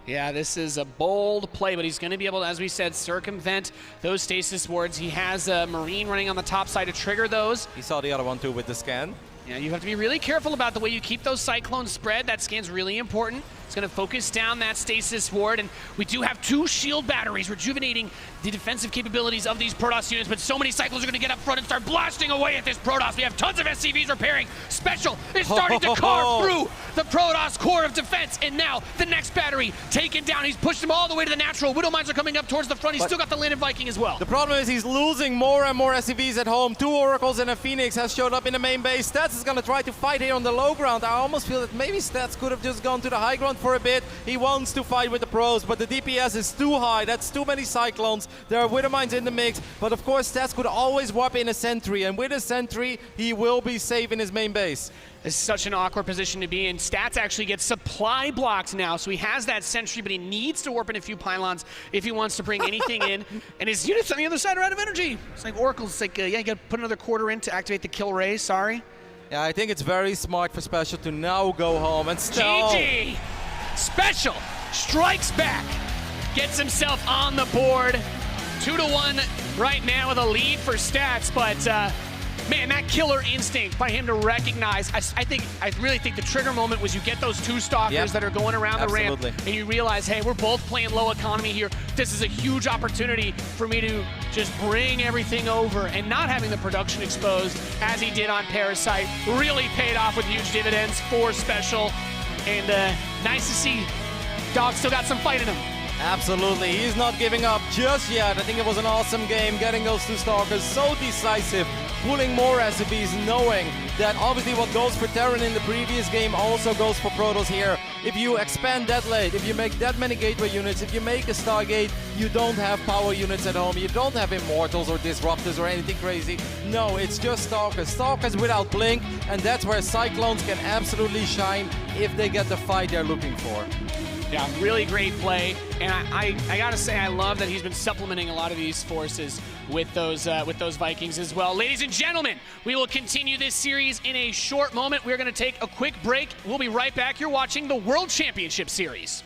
Yeah, this is a bold play, but he's going to be able to, as we said, circumvent those stasis wards. He has a Marine running on the top side to trigger those. He saw the other one too with the scan. Yeah, you have to be really careful about the way you keep those Cyclones spread. That scan's really important. It's going to focus down that stasis ward, and we do have 2 shield batteries rejuvenating the defensive capabilities of these Protoss units, but so many Cyclones are going to get up front and start blasting away at this Protoss. We have tons of SCVs repairing. SpeCial is starting to carve through the Protoss core of defense, and now the next battery taken down. He's pushed them all the way to the natural. Widowmines are coming up towards the front. He's still got the landed Viking as well. The problem is he's losing more and more SCVs at home. 2 Oracles and a Phoenix has showed up in the main base. Stats is going to try to fight here on the low ground. I almost feel that maybe Stats could have just gone to the high ground for a bit. He wants to fight with the pros, but the DPS is too high. That's too many Cyclones. There are Widowmines in the mix, but of course Stats could always warp in a sentry, and with a sentry, he will be safe in his main base. This is such an awkward position to be in. Stats actually gets supply blocked now, so he has that sentry, but he needs to warp in a few pylons if he wants to bring anything in. And his units on the other side are out of energy. It's like Oracle's it's like, yeah, you got to put another quarter in to activate the kill ray, sorry. Yeah, I think it's very smart for SpeCial to now go home and still... GG! SpeCial strikes back, gets himself on the board. 2-1 right now with a lead for Stats, but man, that killer instinct by him to recognize, I really think the trigger moment was you get those 2 Stalkers that are going around the ramp, and you realize, hey, we're both playing low economy here. This is a huge opportunity for me to just bring everything over, and not having the production exposed as he did on Parasite really paid off with huge dividends for SpeCial, and nice to see Dog still got some fight in him. Absolutely, he's not giving up just yet. I think it was an awesome game, getting those 2 Stalkers so decisive, pulling more SCVs, knowing that obviously what goes for Terran in the previous game also goes for Protoss here. If you expand that late, if you make that many gateway units, if you make a Stargate, you don't have power units at home, you don't have Immortals or Disruptors or anything crazy. No, it's just Stalkers. Stalkers without Blink, and that's where Cyclones can absolutely shine if they get the fight they're looking for. Yeah, really great play, and I gotta say I love that he's been supplementing a lot of these forces with those Vikings as well. Ladies and gentlemen, we will continue this series in a short moment. We're gonna take a quick break. We'll be right back. You're watching the World Championship Series.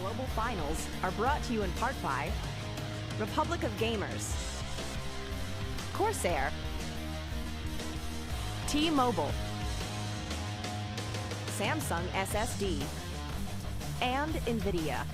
Global Finals are brought to you in part by Republic of Gamers, Corsair, T-Mobile, Samsung SSD, and NVIDIA.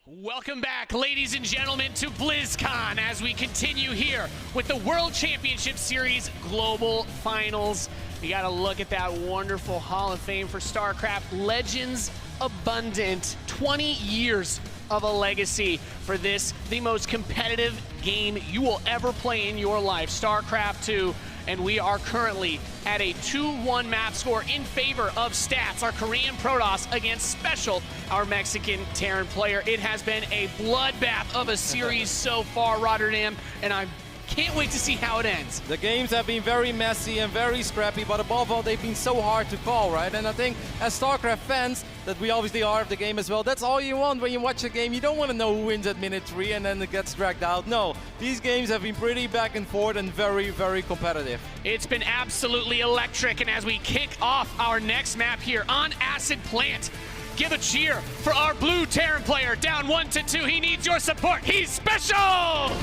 Welcome back, ladies and gentlemen, to BlizzCon as we continue here with the World Championship Series Global Finals. You got to look at that wonderful Hall of Fame for StarCraft. Legends abundant. 20 years of a legacy for this, the most competitive game you will ever play in your life, StarCraft 2. And we are currently at a 2-1 map score in favor of Stats, our Korean Protoss, against SpeCial, our Mexican Terran player. It has been a bloodbath of a series so far, Rotterdam, and I can't wait to see how it ends. The games have been very messy and very scrappy, but above all, they've been so hard to call, right? And I think as StarCraft fans, that we obviously are of the game as well, that's all you want when you watch a game. You don't want to know who wins at minute 3 and then it gets dragged out. No, these games have been pretty back and forth and very, very competitive. It's been absolutely electric, and as we kick off our next map here on Acid Plant, give a cheer for our blue Terran player, down 1-2. He needs your support. He's SpeCial!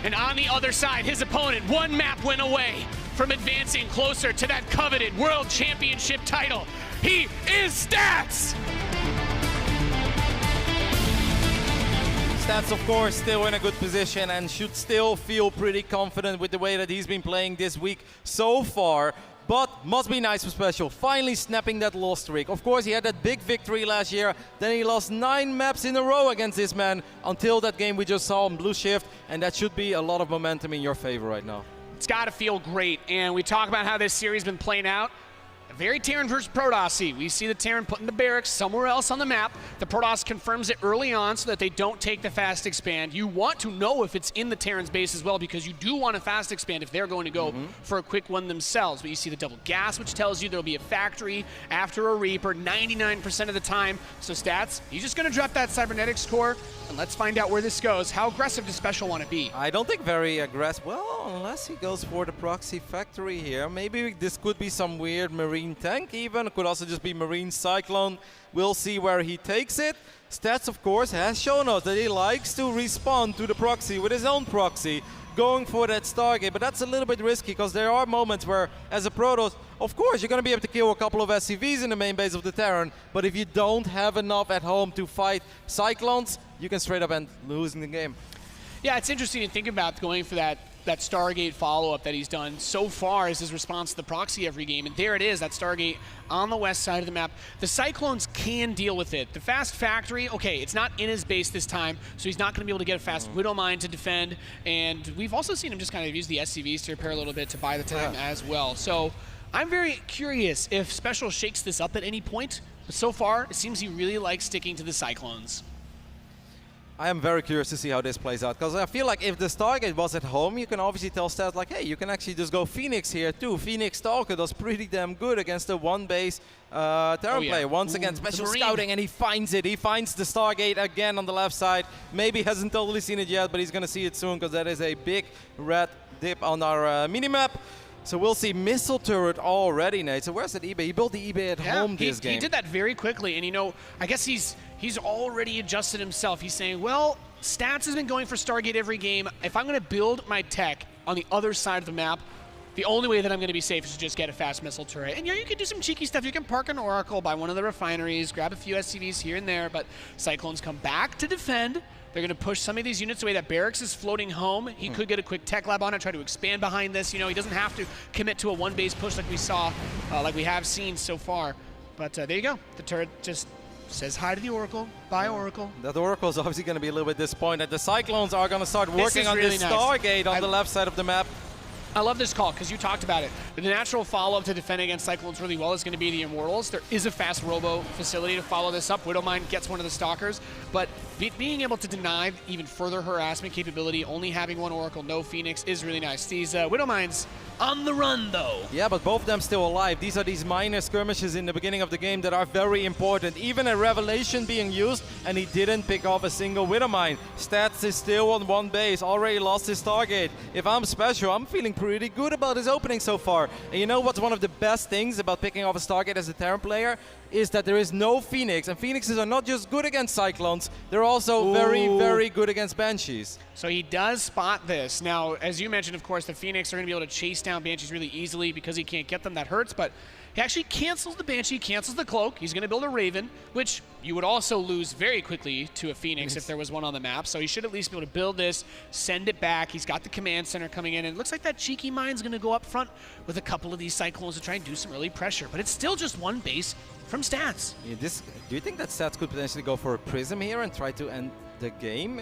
And on the other side, his opponent, one map win away from advancing closer to that coveted World Championship title. He is Stats! Stats, of course, still in a good position and should still feel pretty confident with the way that he's been playing this week so far. But must be nice for SpeCial, finally snapping that loss streak. Of course, he had that big victory last year, then he lost 9 maps in a row against this man until that game we just saw on Blue Shift, and that should be a lot of momentum in your favor right now. It's got to feel great, and we talk about how this series has been playing out. Very Terran versus Protoss-y. We see the Terran putting the barracks somewhere else on the map. The Protoss confirms it early on so that they don't take the fast expand. You want to know if it's in the Terran's base as well, because you do want to fast expand if they're going to go for a quick one themselves. But you see the double gas, which tells you there'll be a factory after a Reaper 99% of the time. So Stats, he's just going to drop that cybernetics core, and let's find out where this goes. How aggressive does SpeCial want to be? I don't think very aggressive. Well, unless he goes for the proxy factory here. Maybe this could be some weird marine tank even. It could also just be marine cyclone. We'll see where he takes it. Stats, of course, has shown us that he likes to respond to the proxy with his own proxy, going for that Stargate. But that's a little bit risky because there are moments where, as a Protoss, of course, you're going to be able to kill a couple of SCVs in the main base of the Terran. But if you don't have enough at home to fight cyclones, you can straight up end losing the game. Yeah, it's interesting to think about going for that Stargate follow-up that he's done so far as his response to the proxy every game. And there it is, that Stargate on the west side of the map. The Cyclones can deal with it. The fast factory, okay, it's not in his base this time, so he's not going to be able to get a fast Widow Mine to defend. And we've also seen him just kind of use the SCVs to repair a little bit to buy the time as well. So I'm very curious if SpeCial shakes this up at any point. But so far, it seems he really likes sticking to the Cyclones. I am very curious to see how this plays out, because I feel like if the Stargate was at home, you can obviously tell Stats like, hey, you can actually just go Phoenix here too. Phoenix Stalker does pretty damn good against a one-base Terran player. Once again, SpeCial scouting, and he finds it. He finds the Stargate again on the left side. Maybe hasn't totally seen it yet, but he's going to see it soon, because that is a big red dip on our minimap. So we'll see missile turret already, Nate. So where's that eBay? He built the eBay at home this game. He did that very quickly, and you know, I guess he's already adjusted himself. He's saying, well, Stats has been going for Stargate every game. If I'm going to build my tech on the other side of the map, the only way that I'm going to be safe is to just get a fast missile turret. And yeah, you can do some cheeky stuff. You can park an Oracle by one of the refineries, grab a few SCVs here and there, but Cyclones come back to defend. They're going to push some of these units away. That barracks is floating home. He could get a quick tech lab on it, try to expand behind this. You know, he doesn't have to commit to a one-base push like we saw, like we have seen so far. But there you go. The turret just says hi to the Oracle. Bye, Oracle. That Oracle is obviously going to be a little bit disappointed. The Cyclones are going to start working on this Stargate on the left side of the map. I love this call because you talked about it. The natural follow-up to defend against Cyclones really well is going to be the Immortals. There is a fast robo facility to follow this up. Widowmine gets one of the Stalkers, but being able to deny even further harassment capability, only having one Oracle, no Phoenix, is really nice. These Widowmines, On the run, though. Yeah, but both of them still alive. These are these minor skirmishes in the beginning of the game that are very important. Even a Revelation being used, and he didn't pick off a single Widow Mine. Stats is still on one base, already lost his target. If I'm SpeCial, I'm feeling pretty good about his opening so far. And you know what's one of the best things about picking off a target as a Terran player? Is that there is no Phoenix, and Phoenixes are not just good against Cyclones, they're also very, very good against Banshees. So he does spot this. Now, as you mentioned, of course, the Phoenix are going to be able to chase down Banshees really easily because he can't get them. That hurts, but he actually cancels the Banshee, cancels the Cloak. He's going to build a Raven, which you would also lose very quickly to a Phoenix if there was one on the map. So he should at least be able to build this, send it back. He's got the command center coming in, and it looks like that cheeky mine's going to go up front with a couple of these Cyclones to try and do some early pressure. But it's still just one base from Stats. Yeah, do you think that Stats could potentially go for a Prism here and try to end the game?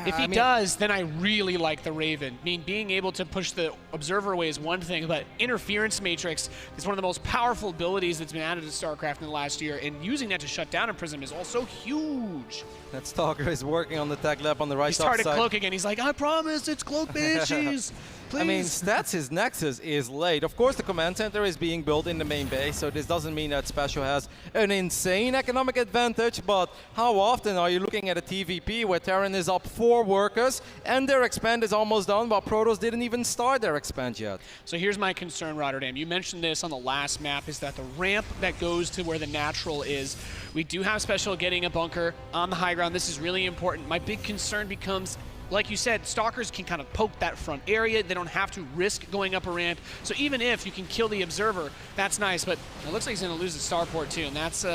If he does, then I really like the Raven. I mean, being able to push the Observer away is one thing, but Interference Matrix is one of the most powerful abilities that's been added to StarCraft in the last year, and using that to shut down a Prism is also huge. That Stalker is working on the tag lab on the right top side. He started Cloak again. He's like, I promise, it's Cloak Banshees. Please. I mean, Stats' Nexus is late. Of course, the command center is being built in the main base, so this doesn't mean that SpeCial has an insane economic advantage, but how often are you looking at a TVP where Terran is up 4 workers and their expand is almost done, while Protoss didn't even start their expand yet? So here's my concern, Rotterdam. You mentioned this on the last map, is that the ramp that goes to where the natural is, we do have SpeCial getting a bunker on the high ground. This is really important. My big concern becomes, like you said, Stalkers can kind of poke that front area. They don't have to risk going up a ramp. So even if you can kill the Observer, that's nice. But it looks like he's going to lose the starport too, and that's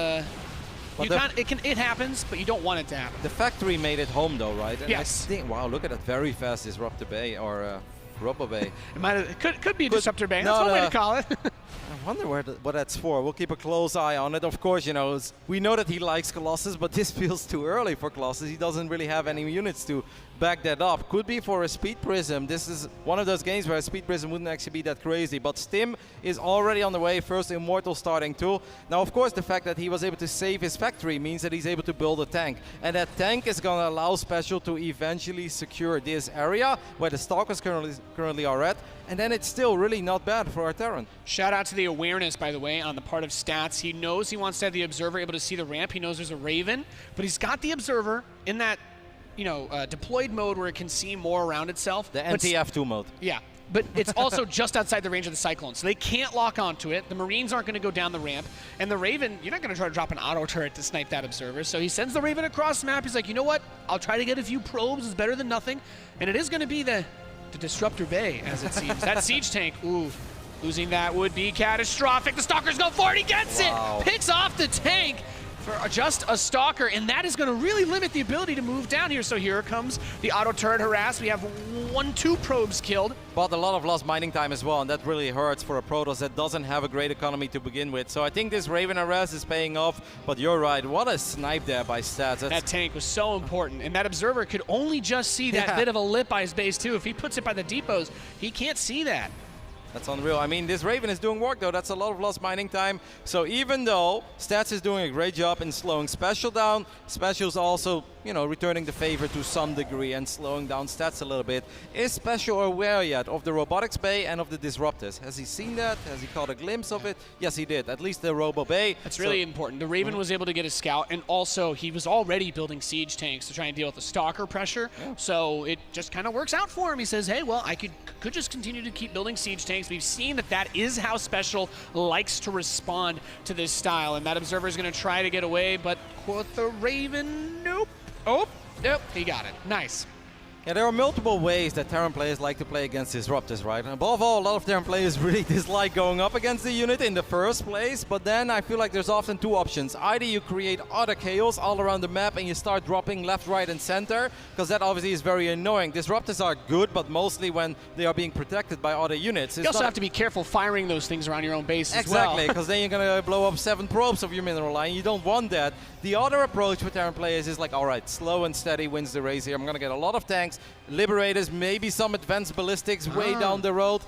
it happens, but you don't want it to happen. The factory made it home though, right? And yes. I think, wow, look at that very fast Disruptor Bay or Robo Bay. It could be Disruptor Bay. That's one way to call it. I wonder what that's for. We'll keep a close eye on it. Of course, you know, we know that he likes Colossus, but this feels too early for Colossus. He doesn't really have any units to back that up. Could be for a Speed Prism. This is one of those games where a Speed Prism wouldn't actually be that crazy. But Stim is already on the way. First Immortal starting too. Now, of course, the fact that he was able to save his factory means that he's able to build a tank. And that tank is going to allow SpeCial to eventually secure this area where the Stalkers currently are at. And then it's still really not bad for our Terran. Shout out to the awareness, by the way, on the part of Stats. He knows he wants to have the Observer able to see the ramp. He knows there's a Raven, but he's got the Observer in that, you know, deployed mode where it can see more around itself. The NTF2 mode. Yeah, but it's also just outside the range of the Cyclone, so they can't lock onto it. The Marines aren't going to go down the ramp, and the Raven, you're not going to try to drop an auto turret to snipe that Observer. So he sends the Raven across the map. He's like, you know what? I'll try to get a few probes. It's better than nothing, and it is going to be the Disruptor Bay, as it seems. That siege tank, ooh, losing that would be catastrophic. The Stalkers go for it, he gets it! Picks off the tank for just a Stalker, and that is gonna really limit the ability to move down here. So here comes the auto turret harass. We have 2 probes killed. But a lot of lost mining time as well, and that really hurts for a Protoss that doesn't have a great economy to begin with. So I think this Raven harass is paying off, but you're right, what a snipe there by Stats. That tank was so important, and that Observer could only just see that bit of a lip by his base too. If he puts it by the depots, he can't see that. That's unreal. I mean, this Raven is doing work though. That's a lot of lost mining time. So even though Stats is doing a great job in slowing SpeCial down, SpeCial's also, you know, returning the favor to some degree and slowing down Stats a little bit. Is SpeCial aware yet of the Robotics Bay and of the Disruptors? Has he seen that? Has he caught a glimpse of it? Yes, he did. At least the Robo Bay. That's really important. The Raven was able to get a scout, and also he was already building siege tanks to try and deal with the Stalker pressure. So it just kind of works out for him. He says, hey, well, I could just continue to keep building siege tanks. We've seen that is how SpeCial likes to respond to this style, and that Observer is going to try to get away, but with the Raven, nope. Oh, nope, he got it. Nice. Yeah, there are multiple ways that Terran players like to play against Disruptors, right? And above all, a lot of Terran players really dislike going up against the unit in the first place, but then I feel like there's often 2 options. Either you create utter chaos all around the map and you start dropping left, right, and center, because that obviously is very annoying. Disruptors are good, but mostly when they are being protected by other units. You also have to be careful firing those things around your own base as well. Exactly, because then you're going to blow up 7 probes of your mineral line. You don't want that. The other approach for Terran players is like, all right, slow and steady wins the race here. I'm going to get a lot of tanks, Liberators, maybe some advanced ballistics way down the road.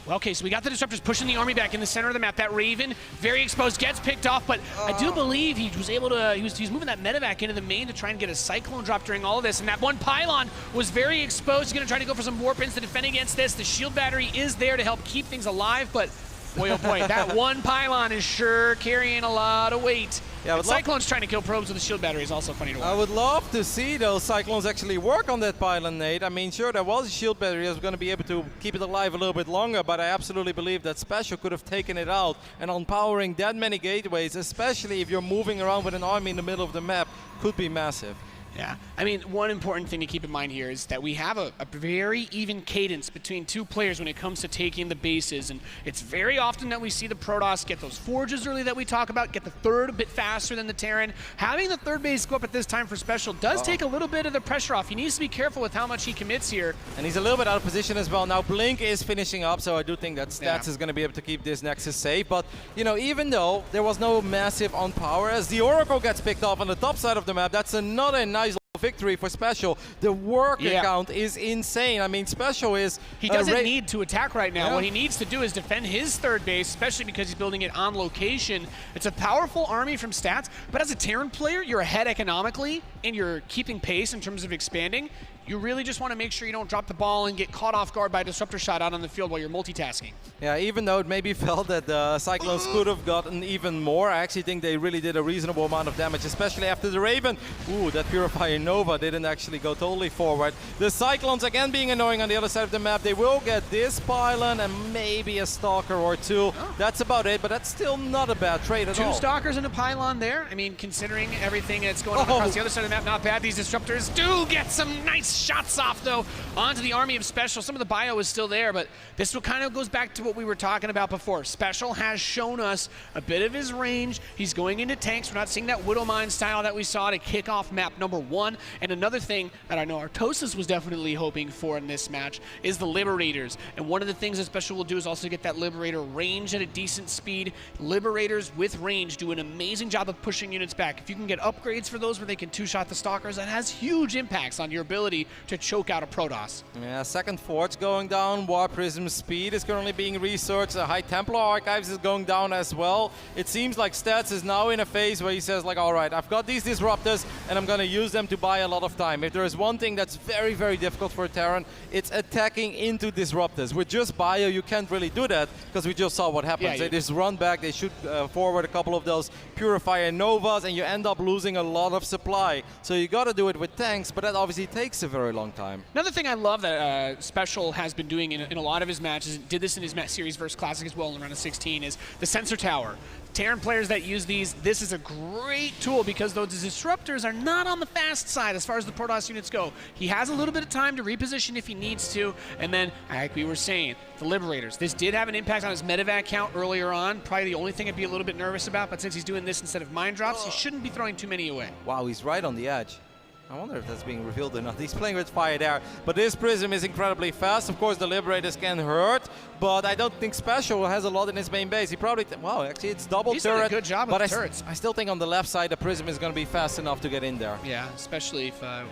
Well, okay, so we got the Disruptors pushing the army back in the center of the map. That Raven, very exposed, gets picked off, but I do believe he was able to, he was moving that medevac into the main to try and get a Cyclone drop during all of this, and that one pylon was very exposed. He's going to try to go for some warp-ins to defend against this. The shield battery is there to help keep things alive, but boy, oh boy, that one pylon is sure carrying a lot of weight. Yeah, Cyclone's trying to kill probes with the shield battery is also funny to watch. I would love to see those Cyclones actually work on that pylon, Nate. I mean, sure, there was a shield battery that was going to be able to keep it alive a little bit longer, but I absolutely believe that SpeCial could have taken it out, and empowering that many gateways, especially if you're moving around with an army in the middle of the map, could be massive. Yeah, I mean, one important thing to keep in mind here is that we have a very even cadence between two players when it comes to taking the bases, and it's very often that we see the Protoss get those forges early that we talk about, get the third a bit faster than the Terran. Having the third base go up at this time for SpeCial does take a little bit of the pressure off. He needs to be careful with how much he commits here. And he's a little bit out of position as well. Now Blink is finishing up, so I do think that Stats is going to be able to keep this Nexus safe. But, you know, even though there was no massive on power, as the Oracle gets picked off on the top side of the map, that's another nice victory for SpeCial. The work count is insane. I mean, SpeCial is... He doesn't need to attack right now. What he needs to do is defend his third base, especially because he's building it on location. It's a powerful army from Stats, but as a Terran player, you're ahead economically, and you're keeping pace in terms of expanding. You really just want to make sure you don't drop the ball and get caught off guard by a disruptor shot out on the field while you're multitasking. Yeah, even though it maybe felt that the Cyclones could have gotten even more, I actually think they really did a reasonable amount of damage, especially after the Raven. Ooh, that Purifier Nova didn't actually go totally forward. The Cyclones again being annoying on the other side of the map. They will get this pylon and maybe a Stalker or two. That's about it, but that's still not a bad trade at all. 2 Stalkers and a pylon there. I mean, considering everything that's going on across the other side of the map, not bad. These Disruptors do get some nice shots off, though, onto the army of SpeCial. Some of the bio is still there, but this kind of goes back to what we were talking about before. SpeCial has shown us a bit of his range. He's going into tanks. We're not seeing that Widow Mine style that we saw to kick off map number 1. And another thing that I know Artosis was definitely hoping for in this match is the Liberators. And one of the things that SpeCial will do is also get that Liberator range at a decent speed. Liberators with range do an amazing job of pushing units back. If you can get upgrades for those where they can two-shot the Stalkers, that has huge impacts on your ability to choke out a Protoss. Yeah, second Forge going down. War Prism speed is currently being researched. High Templar Archives is going down as well. It seems like Stats is now in a phase where he says, like, all right, I've got these Disruptors and I'm going to use them to buy a lot of time. If there is one thing that's very, very difficult for a Terran, it's attacking into Disruptors. With just bio, you can't really do that because we just saw what happens. They just run back, they shoot forward a couple of those Purifier Novas, and you end up losing a lot of supply. So you got to do it with tanks, but that obviously takes a very long time. Another thing I love that SpeCial has been doing in a lot of his matches, did this in his series versus Classic as well in round of 16, is the Sensor Tower. Terran players that use these, this is a great tool because those Disruptors are not on the fast side as far as the Protoss units go. He has a little bit of time to reposition if he needs to, and then, like we were saying, the Liberators. This did have an impact on his medevac count earlier on, probably the only thing I'd be a little bit nervous about, but since he's doing this instead of mine drops, he shouldn't be throwing too many away. Wow, he's right on the edge. I wonder if that's being revealed or not. He's playing with fire there. But this Prism is incredibly fast. Of course, the Liberators can hurt, but I don't think SpeCial has a lot in his main base. He probably... Wow, actually, it's double He's turret. Done a good job with the turrets. I still think on the left side, the Prism is going to be fast enough to get in there. Yeah, especially if the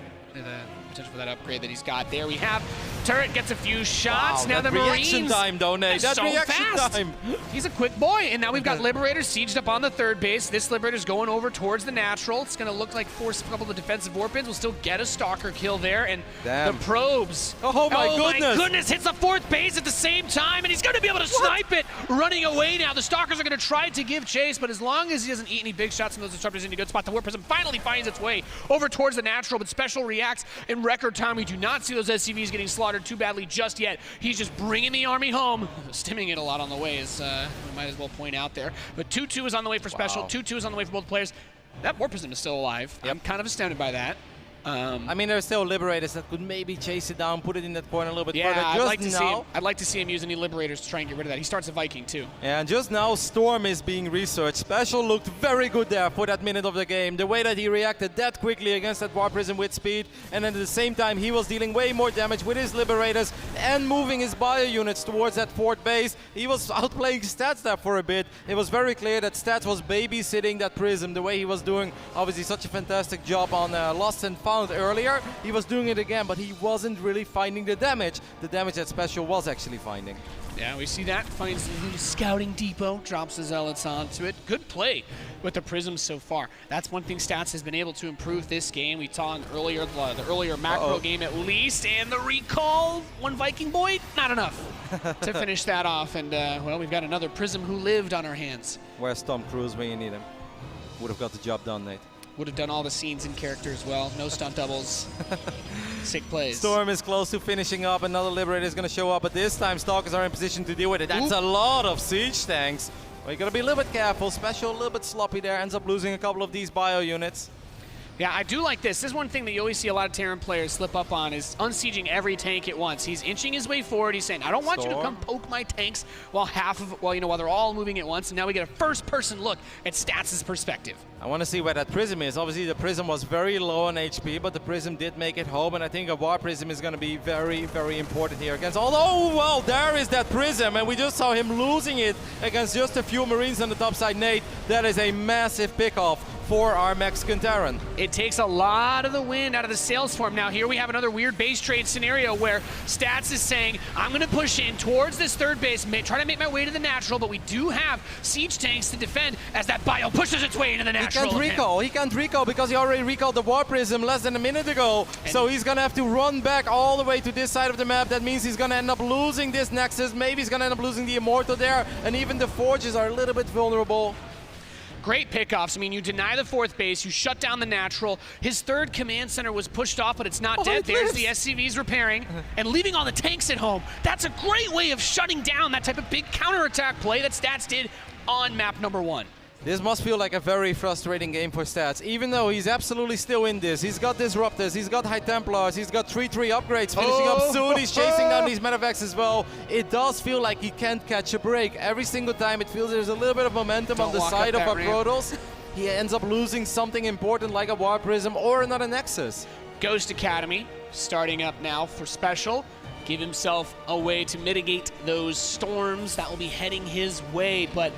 potential for that upgrade that he's got there. We have turret gets a few shots. Wow, now the Marines. Reaction time, don't they? That's so reaction fast. time. He's a quick boy, and now we've got Liberators sieged up on the third base. This Liberator's going over towards the natural. It's going to look like force a couple of defensive warpins. We'll still get a Stalker kill there, and the probes. Oh my goodness! Hits the fourth base at the same time, and he's going to be able to snipe it. Running away now. The Stalkers are going to try to give chase, but as long as he doesn't eat any big shots and those Disruptors in a good spot, the Warp Prism finally finds its way over towards the natural, but SpeCial reacts in record time. We do not see those SCVs getting slaughtered too badly just yet. He's just bringing the army home, stimming it a lot on the way, as we might as well point out there. But 2-2 is on the way for SpeCial. 2-2 is on the way for both players. That Warp Prism is still alive. I'm kind of astounded by that. I mean, there's still Liberators that could maybe chase it down, put it in that corner a little bit further. I'd like to see him use any Liberators to try and get rid of that. He starts a Viking too. And just now, Storm is being researched. SpeCial looked very good there for that minute of the game. The way that he reacted that quickly against that War Prism with speed, and then at the same time, he was dealing way more damage with his Liberators and moving his bio units towards that fourth base. He was outplaying Stats there for a bit. It was very clear that Stats was babysitting that Prism the way he was doing. Obviously, such a fantastic job on Lost and Found. found earlier. He was doing it again, but he wasn't really finding the damage that SpeCial was actually finding. Yeah, we see that. Finds the little scouting depot, drops the Zealots onto it. Good play with the Prisms so far. That's one thing Stats has been able to improve this game. We saw in the earlier macro game at least, and the recall, one Viking boy, not enough to finish that off. And, well, we've got another Prism who lived on our hands. Where's Tom Cruise when you need him? Would have got the job done, Nate. Would have done all the scenes and characters well. No stunt doubles. Sick plays. Storm is close to finishing up. Another Liberator is going to show up, but this time Stalkers are in position to deal with it. That's a lot of siege tanks. Well, you got to be a little bit careful. SpeCial a little bit sloppy there. Ends up losing a couple of these bio units. Yeah, I do like this. This is one thing that you always see a lot of Terran players slip up on is unsieging every tank at once. He's inching his way forward. He's saying, I don't want you to come poke my tanks while while they're all moving at once. And now we get a first-person look at Stats' perspective. I want to see where that Prism is. Obviously, the Prism was very low on HP, but the Prism did make it home. And I think a War Prism is going to be very, very important here against. Although, well, there is that Prism, and we just saw him losing it against just a few Marines on the top side. Nate, that is a massive pickoff for our Mexican Terran. It takes a lot of the wind out of the sails for him. Now here we have another weird base trade scenario where Stats is saying, I'm going to push in towards this third base, try to make my way to the natural, but we do have siege tanks to defend as that bio pushes its way into the natural. He can't recall because he already recalled the War Prism less than a minute ago. So he's going to have to run back all the way to this side of the map. That means he's going to end up losing this Nexus. Maybe he's going to end up losing the Immortal there. And even the Forges are a little bit vulnerable. Great pickoffs. I mean, you deny the fourth base, you shut down the natural. His third command center was pushed off, but it's not dead. There's the SCVs repairing and leaving all the tanks at home. That's a great way of shutting down that type of big counterattack play that Stats did on map number 1. This must feel like a very frustrating game for Stats, even though he's absolutely still in this. He's got Disruptors, he's got High Templars, he's got 3-3 upgrades finishing up soon. He's chasing down these Medevacs as well. It does feel like he can't catch a break. Every single time it feels there's a little bit of momentum on the side of our Protoss. He ends up losing something important like a War Prism or another Nexus. Ghost Academy starting up now for SpeCial. Give himself a way to mitigate those storms that will be heading his way, but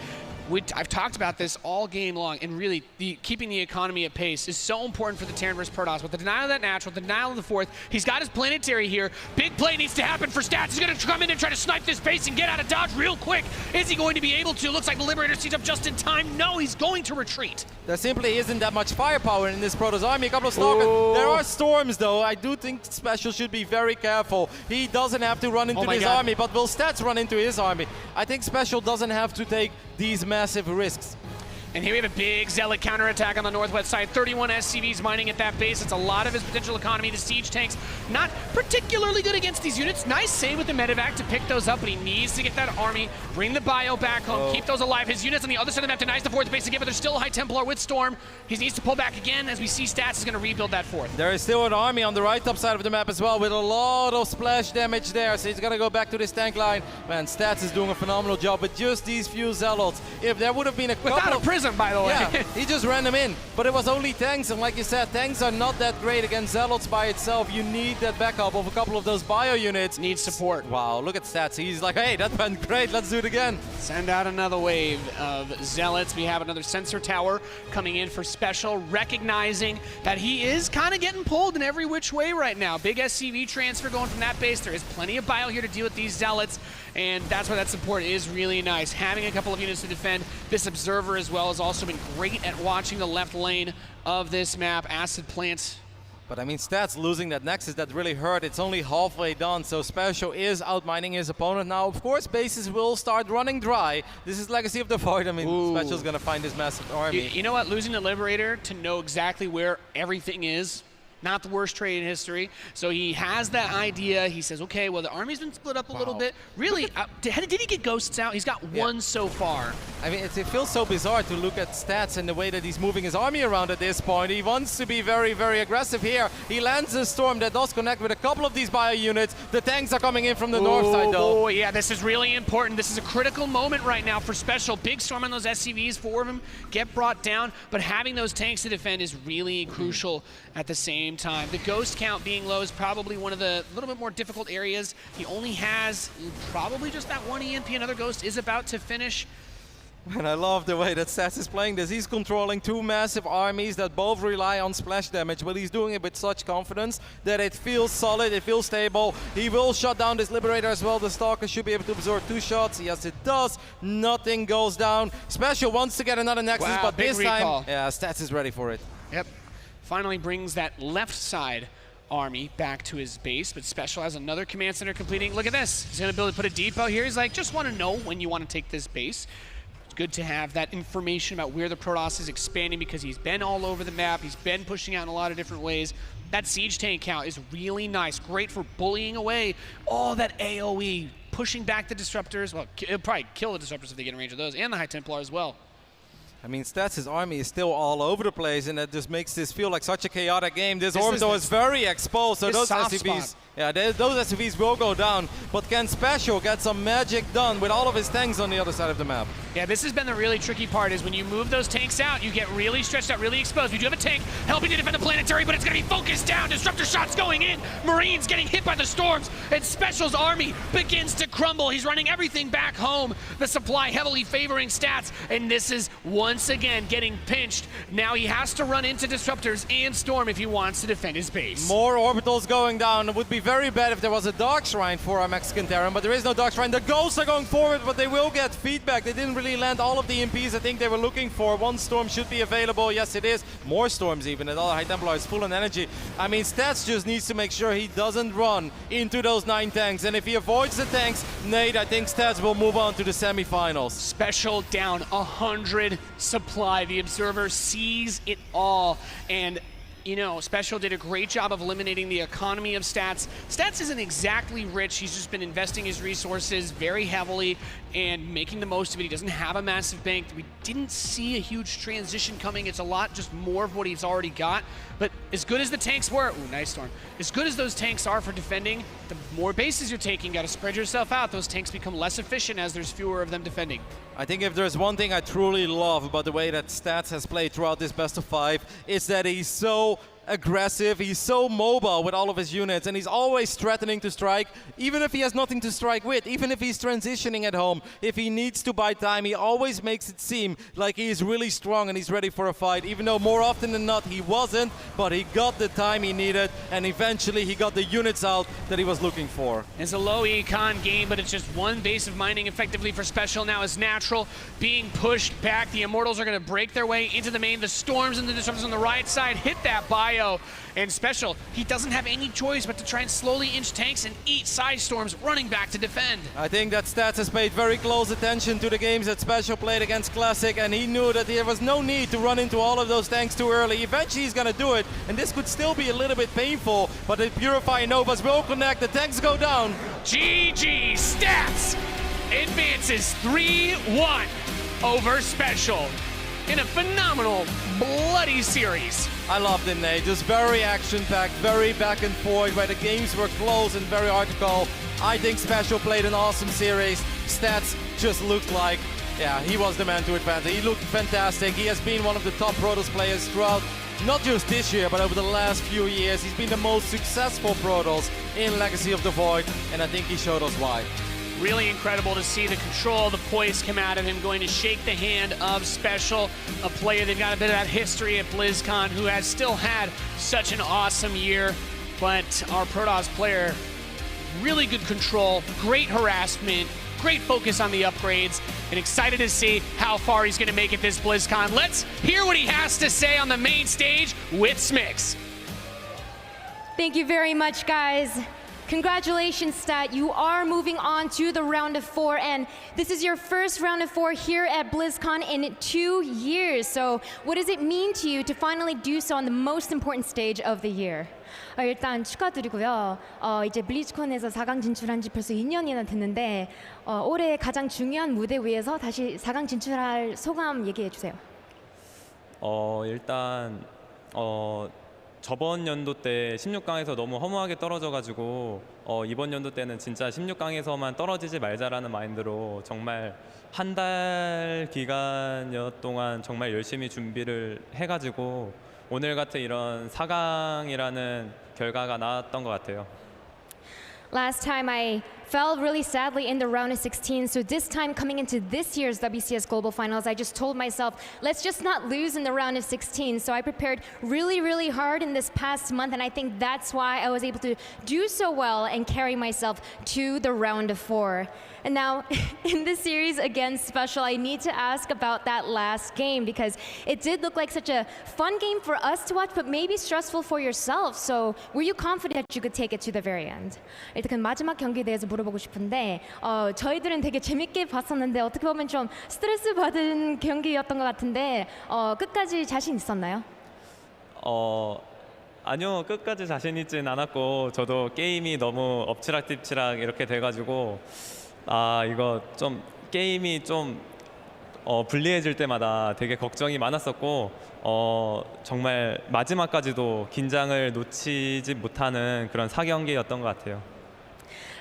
I've talked about this all game long, and really, keeping the economy at pace is so important for the Terran versus Protoss. With the denial of that natural, the denial of the fourth, he's got his planetary here. Big play needs to happen for Stats. He's going to come in and try to snipe this base and get out of dodge real quick. Is he going to be able to? Looks like the Liberator sees up just in time. No, he's going to retreat. There simply isn't that much firepower in this Protoss army. A couple of Stalkers. There are storms, though. I do think SpeCial should be very careful. He doesn't have to run into his army, but will Stats run into his army? I think SpeCial doesn't have to take these massive risks. And here we have a big Zealot counterattack on the northwest side. 31 SCVs mining at that base. It's a lot of his potential economy. The siege tanks not particularly good against these units. Nice save with the medevac to pick those up, but he needs to get that army, bring the bio back home, keep those alive. His units on the other side of the map denies the fourth base again, but there's still a High Templar with Storm. He needs to pull back again as we see Stats is going to rebuild that fourth. There is still an army on the right top side of the map as well with a lot of splash damage there, so he's going to go back to this tank line. Man, Stats is doing a phenomenal job with just these few Zealots. If there would have been a couple without a Prism, by the way. Yeah, he just ran them in, but it was only tanks, and like you said, tanks are not that great against Zealots by itself. You need that backup of a couple of those bio units. Needs support. Wow, look at Stats. He's like, hey, that went great, let's do it again. Send out another wave of Zealots. We have another sensor tower coming in for SpeCial, recognizing that he is kind of getting pulled in every which way right now. Big SCV transfer going from that base. There is plenty of bio here to deal with these Zealots, and that's why that support is really nice. Having a couple of units to defend. This Observer as well has also been great at watching the left lane of this map. Acid Plant. But I mean, Stats losing that Nexus, that really hurt. It's only halfway done, so SpeCial is outmining his opponent. Now, of course, bases will start running dry. This is Legacy of the Void. I mean, SpeCial's gonna find his massive army. You know what? Losing the Liberator to know exactly where everything is, not the worst trade in history. So he has that idea. He says, okay, well, the army's been split up a little bit. Really, did he get Ghosts out? He's got one so far. I mean, it feels so bizarre to look at Stats and the way that he's moving his army around at this point. He wants to be very, very aggressive here. He lands a Storm that does connect with a couple of these bio units. The tanks are coming in from the north side, though. Oh, yeah, this is really important. This is a critical moment right now for SpeCial. Big Storm on those SCVs, 4 of them get brought down, but having those tanks to defend is really crucial at the same time. The ghost count being low is probably one of the little bit more difficult areas. He only has probably just that one EMP. Another ghost is about to finish. And I love the way that Stats is playing this. He's controlling two massive armies that both rely on splash damage, but he's doing it with such confidence that it feels solid, it feels stable. He will shut down this Liberator as well. The Stalker should be able to absorb 2 shots. Yes, it does. Nothing goes down. SpeCial wants to get another Nexus, wow, but this recall. time, yeah, Stats is ready for it. Yep. Finally brings that left side army back to his base, but SpeCial has another command center completing. Look at this. He's going to be able to put a depot here. He's like, just want to know when you want to take this base. Good to have that information about where the Protoss is expanding because he's been all over the map. He's been pushing out in a lot of different ways. That siege tank count is really nice. Great for bullying away all that AoE, pushing back the disruptors. Well, it'll probably kill the disruptors if they get in range of those, and the High Templar as well. I mean, Stats' army is still all over the place, and that just makes this feel like such a chaotic game. This orbital is very exposed, so those SCVs, those SCVs will go down. But can SpeCial get some magic done with all of his tanks on the other side of the map? Yeah, this has been the really tricky part, is when you move those tanks out, you get really stretched out, really exposed. We do have a tank helping to defend the planetary, but it's going to be focused down. Disruptor shots going in. Marines getting hit by the storms, and SpeCial's army begins to crumble. He's running everything back home. The supply heavily favoring Stats, and this is once again getting pinched. Now he has to run into disruptors and storm if he wants to defend his base. More orbitals going down. It would be very bad if there was a Dark Shrine for our Mexican Terran, but there is no Dark Shrine. The Ghosts are going forward, but they will get feedback. They didn't really land all of the EMPs I think they were looking for. One storm should be available. Yes, it is. More storms even. And all the High Templar is full on energy. I mean, Stats just needs to make sure he doesn't run into those 9 tanks. And if he avoids the tanks, Nate, I think Stats will move on to the semifinals. SpeCial down 100 supply. The Observer sees it all. And you know, SpeCial did a great job of eliminating the economy of Stats. Stats isn't exactly rich. He's just been investing his resources very heavily and making the most of it. He doesn't have a massive bank. We didn't see a huge transition coming. It's a lot just more of what he's already got. But as good as the tanks were, ooh, nice storm. As good as those tanks are for defending, the more bases you're taking, got to spread yourself out. Those tanks become less efficient as there's fewer of them defending. I think if there's one thing I truly love about the way that Stats has played throughout this best of 5, it's that he's so aggressive, he's so mobile with all of his units, and he's always threatening to strike, even if he has nothing to strike with, even if he's transitioning at home. If he needs to buy time, he always makes it seem like he's really strong and he's ready for a fight, even though more often than not he wasn't, but he got the time he needed, and eventually he got the units out that he was looking for. It's a low econ game, but it's just one base of mining effectively for SpeCial now is natural, being pushed back. The Immortals are going to break their way into the main. The Storms and the Disruptors on the right side hit that bio. And SpeCial, he doesn't have any choice but to try and slowly inch tanks and eat side storms running back to defend. I think that Stats has paid very close attention to the games that SpeCial played against Classic, and he knew that there was no need to run into all of those tanks too early. Eventually he's going to do it, and this could still be a little bit painful, but the Purifying Novas will connect, the tanks go down. GG, Stats advances 3-1 over SpeCial in a phenomenal, bloody series. I loved it, Nate. Just very action-packed, very back and forth, where the games were close and very hard to call. I think SpeCial played an awesome series. Stats just looked like, yeah, he was the man to advance. He looked fantastic. He has been one of the top Protoss players throughout, not just this year, but over the last few years. He's been the most successful Protoss in Legacy of the Void, and I think he showed us why. Really incredible to see the control, the poise come out of him, going to shake the hand of SpeCial, a player they've got a bit of that history at BlizzCon, who has still had such an awesome year. But our Protoss player, really good control, great harassment, great focus on the upgrades, and excited to see how far he's going to make it this BlizzCon. Let's hear what he has to say on the main stage with Smix. Thank you very much, guys. Congratulations, Stat. You are moving on to the round of 4, and this is your first round of 4 here at BlizzCon in 2 years. So what does it mean to you to finally do so on the most important stage of the year? 일단 축하드리고요. 이제 블리즈컨에서 4강 진출한 지 벌써 2년이나 됐는데 올해 가장 중요한 무대 위에서 다시 4강 진출할 소감 얘기해 주세요. 일단 저번 연도 때 16강에서 너무 허무하게 떨어져가지고 이번 연도 때는 진짜 16강에서만 떨어지지 말자라는 마인드로 정말 한 달 기간 동안 정말 열심히 준비를 해가지고 오늘 같은 이런 4강이라는 결과가 나왔던 것 같아요. Last time I fell really sadly in the round of 16. So this time coming into this year's WCS Global Finals, I just told myself, let's just not lose in the round of 16. So I prepared really, really hard in this past month, and I think that's why I was able to do so well and carry myself to the round of 4. And now, in this series against SpeCial, I need to ask about that last game because it did look like such a fun game for us to watch, but maybe stressful for yourself. So, were you confident that you could take it to the very end? 일단 그 마지막 경기에 대해서 물어보고 싶은데, 저희들은 되게 재밌게 봤었는데 어떻게 보면 좀 스트레스 받은 경기였던 것 같은데 끝까지 자신 있었나요? 아니요, 끝까지 자신 있진 않았고 저도 게임이 너무 엎치락뒤치락 이렇게 돼가지고 이거 좀 게임이 좀 불리해질 때마다 되게 걱정이 많았었고 정말 마지막까지도 긴장을 놓치지 못하는 그런 4경기였던 것 같아요.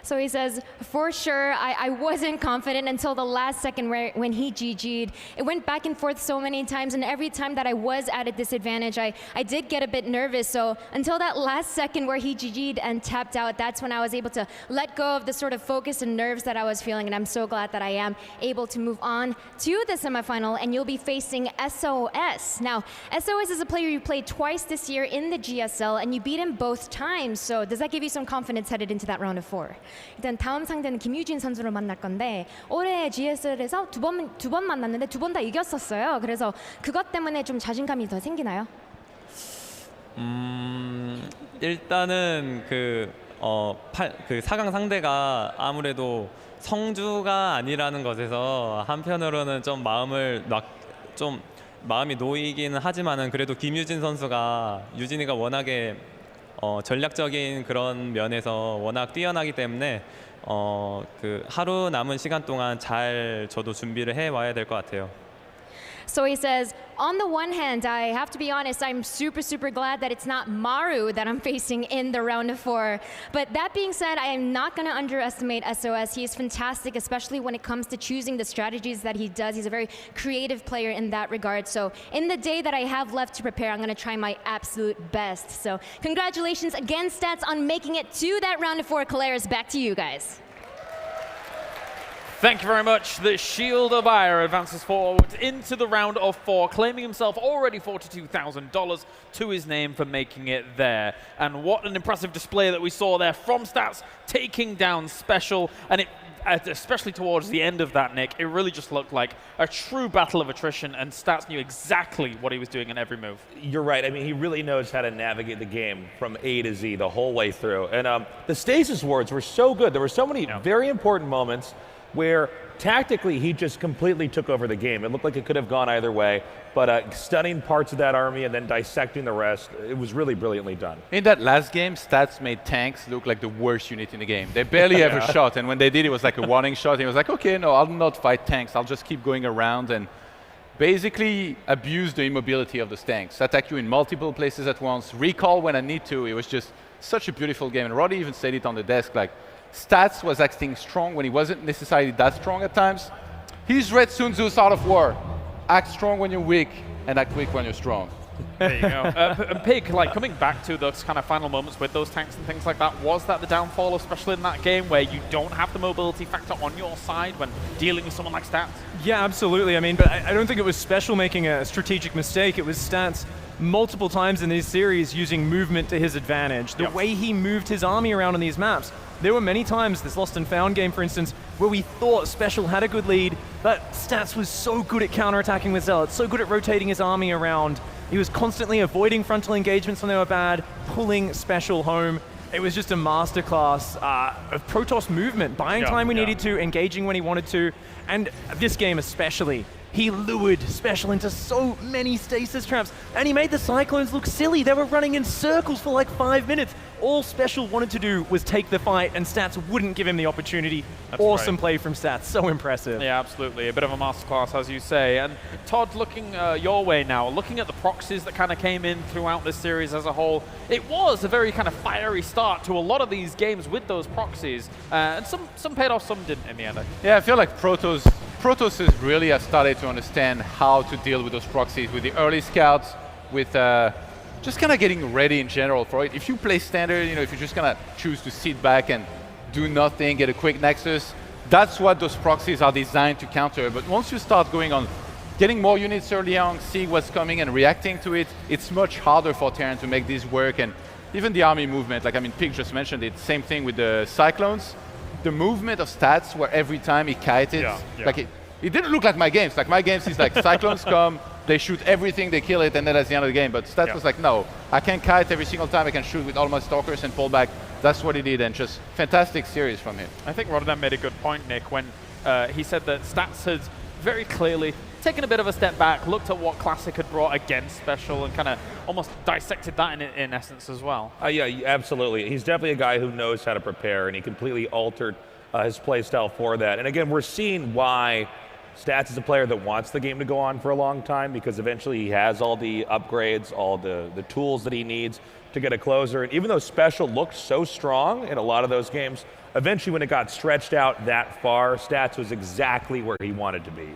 So he says, for sure, I wasn't confident until the last second when he GG'd. It went back and forth so many times, and every time that I was at a disadvantage, I did get a bit nervous. So until that last second where he GG'd and tapped out, that's when I was able to let go of the sort of focus and nerves that I was feeling, and I'm so glad that I am able to move on to the semifinal, and you'll be facing SOS. Now, SOS is a player you played twice this year in the GSL, and you beat him both times. So does that give you some confidence headed into that round of 4? 일단 다음 상대는 김유진 선수를 만날 건데 올해 GSL에서 두 번 만났는데 두 번 다 이겼었어요. 그래서 그것 때문에 좀 자신감이 더 생기나요? 일단은 그 4강 상대가 아무래도 성주가 아니라는 것에서 한편으로는 좀 마음이 놓이기는 하지만은 그래도 김유진 선수가 유진이가 워낙에 전략적인 그런 면에서 워낙 뛰어나기 때문에 그 하루 남은 시간 동안 잘 저도 준비를 해 와야 될 것 같아요. So he says, on the one hand, I have to be honest, I'm super, super glad that it's not Maru that I'm facing in the round of 4. But that being said, I am not going to underestimate SOS. He is fantastic, especially when it comes to choosing the strategies that he does. He's a very creative player in that regard. So in the day that I have left to prepare, I'm going to try my absolute best. So congratulations again, Stats, on making it to that round of 4. Caleres, back to you guys. Thank you very much. The Shield of Ire advances forward into the round of 4, claiming himself already $42,000 to his name for making it there. And what an impressive display that we saw there from Stats, taking down SpeCial. And it, especially towards the end of that, Nick, it really just looked like a true battle of attrition, and Stats knew exactly what he was doing in every move. You're right. I mean, he really knows how to navigate the game from A to Z the whole way through. And the stasis wards were so good. There were so many very important moments where tactically he just completely took over the game. It looked like it could have gone either way, but stunning parts of that army and then dissecting the rest, it was really brilliantly done. In that last game, Stats made tanks look like the worst unit in the game. They barely ever shot, and when they did, it was like a warning shot. He was like, okay, no, I'll not fight tanks. I'll just keep going around and basically abuse the immobility of the tanks. Attack you in multiple places at once, recall when I need to. It was just such a beautiful game. And Roddy even said it on the desk, like, Stats was acting strong when he wasn't necessarily that strong at times. He's read Sun Tzu's Art of War. Act strong when you're weak, and act weak when you're strong. There you go. And Pig, like coming back to those kind of final moments with those tanks and things like that, was that the downfall, especially in that game where you don't have the mobility factor on your side when dealing with someone like Stats? Yeah, absolutely. I mean, but I don't think it was SpeCial making a strategic mistake. It was Stats multiple times in this series using movement to his advantage. The way he moved his army around on these maps. There were many times, this Lost and Found game, for instance, where we thought SpeCial had a good lead, but Stats was so good at counterattacking with Zealots, so good at rotating his army around. He was constantly avoiding frontal engagements when they were bad, pulling SpeCial home. It was just a masterclass of Protoss movement, buying time when he needed to, engaging when he wanted to, and this game especially. He lured SpeCial into so many stasis traps, and he made the Cyclones look silly. They were running in circles for like 5 minutes. All SpeCial wanted to do was take the fight, and Stats wouldn't give him the opportunity. That's awesome play from Stats, so impressive. Yeah, absolutely. A bit of a masterclass, as you say. And Todd, looking your way now, looking at the proxies that kind of came in throughout this series as a whole, it was a very kind of fiery start to a lot of these games with those proxies. And some paid off, some didn't in the end. Yeah, I feel like Protoss really have started to understand how to deal with those proxies, with the early scouts, with just kind of getting ready in general for it. If you play standard, you know, if you just kind of choose to sit back and do nothing, get a quick nexus. That's what those proxies are designed to counter. But once you start going on, getting more units early on, seeing what's coming and reacting to it, it's much harder for Terran to make this work. And even the army movement, like I mean, Pig just mentioned it, same thing with the Cyclones. The movement of stats where every time he kited, like it didn't look like my games. Like my games is like Cyclones come, they shoot everything, they kill it, and then that's the end of the game. But Stats was like, no, I can kite every single time, I can shoot with all my stalkers and pull back. That's what he did, and just fantastic series from him. I think Rotterdam made a good point, Nick, when he said that Stats has very clearly taken a bit of a step back, looked at what Classic had brought against SpeCial, and kind of almost dissected that in essence as well. Yeah, absolutely. He's definitely a guy who knows how to prepare, and he completely altered his play style for that. And again, we're seeing why Stats is a player that wants the game to go on for a long time, because eventually he has all the upgrades, all the tools that he needs to get a closer. And even though SpeCial looked so strong in a lot of those games, eventually when it got stretched out that far, Stats was exactly where he wanted to be.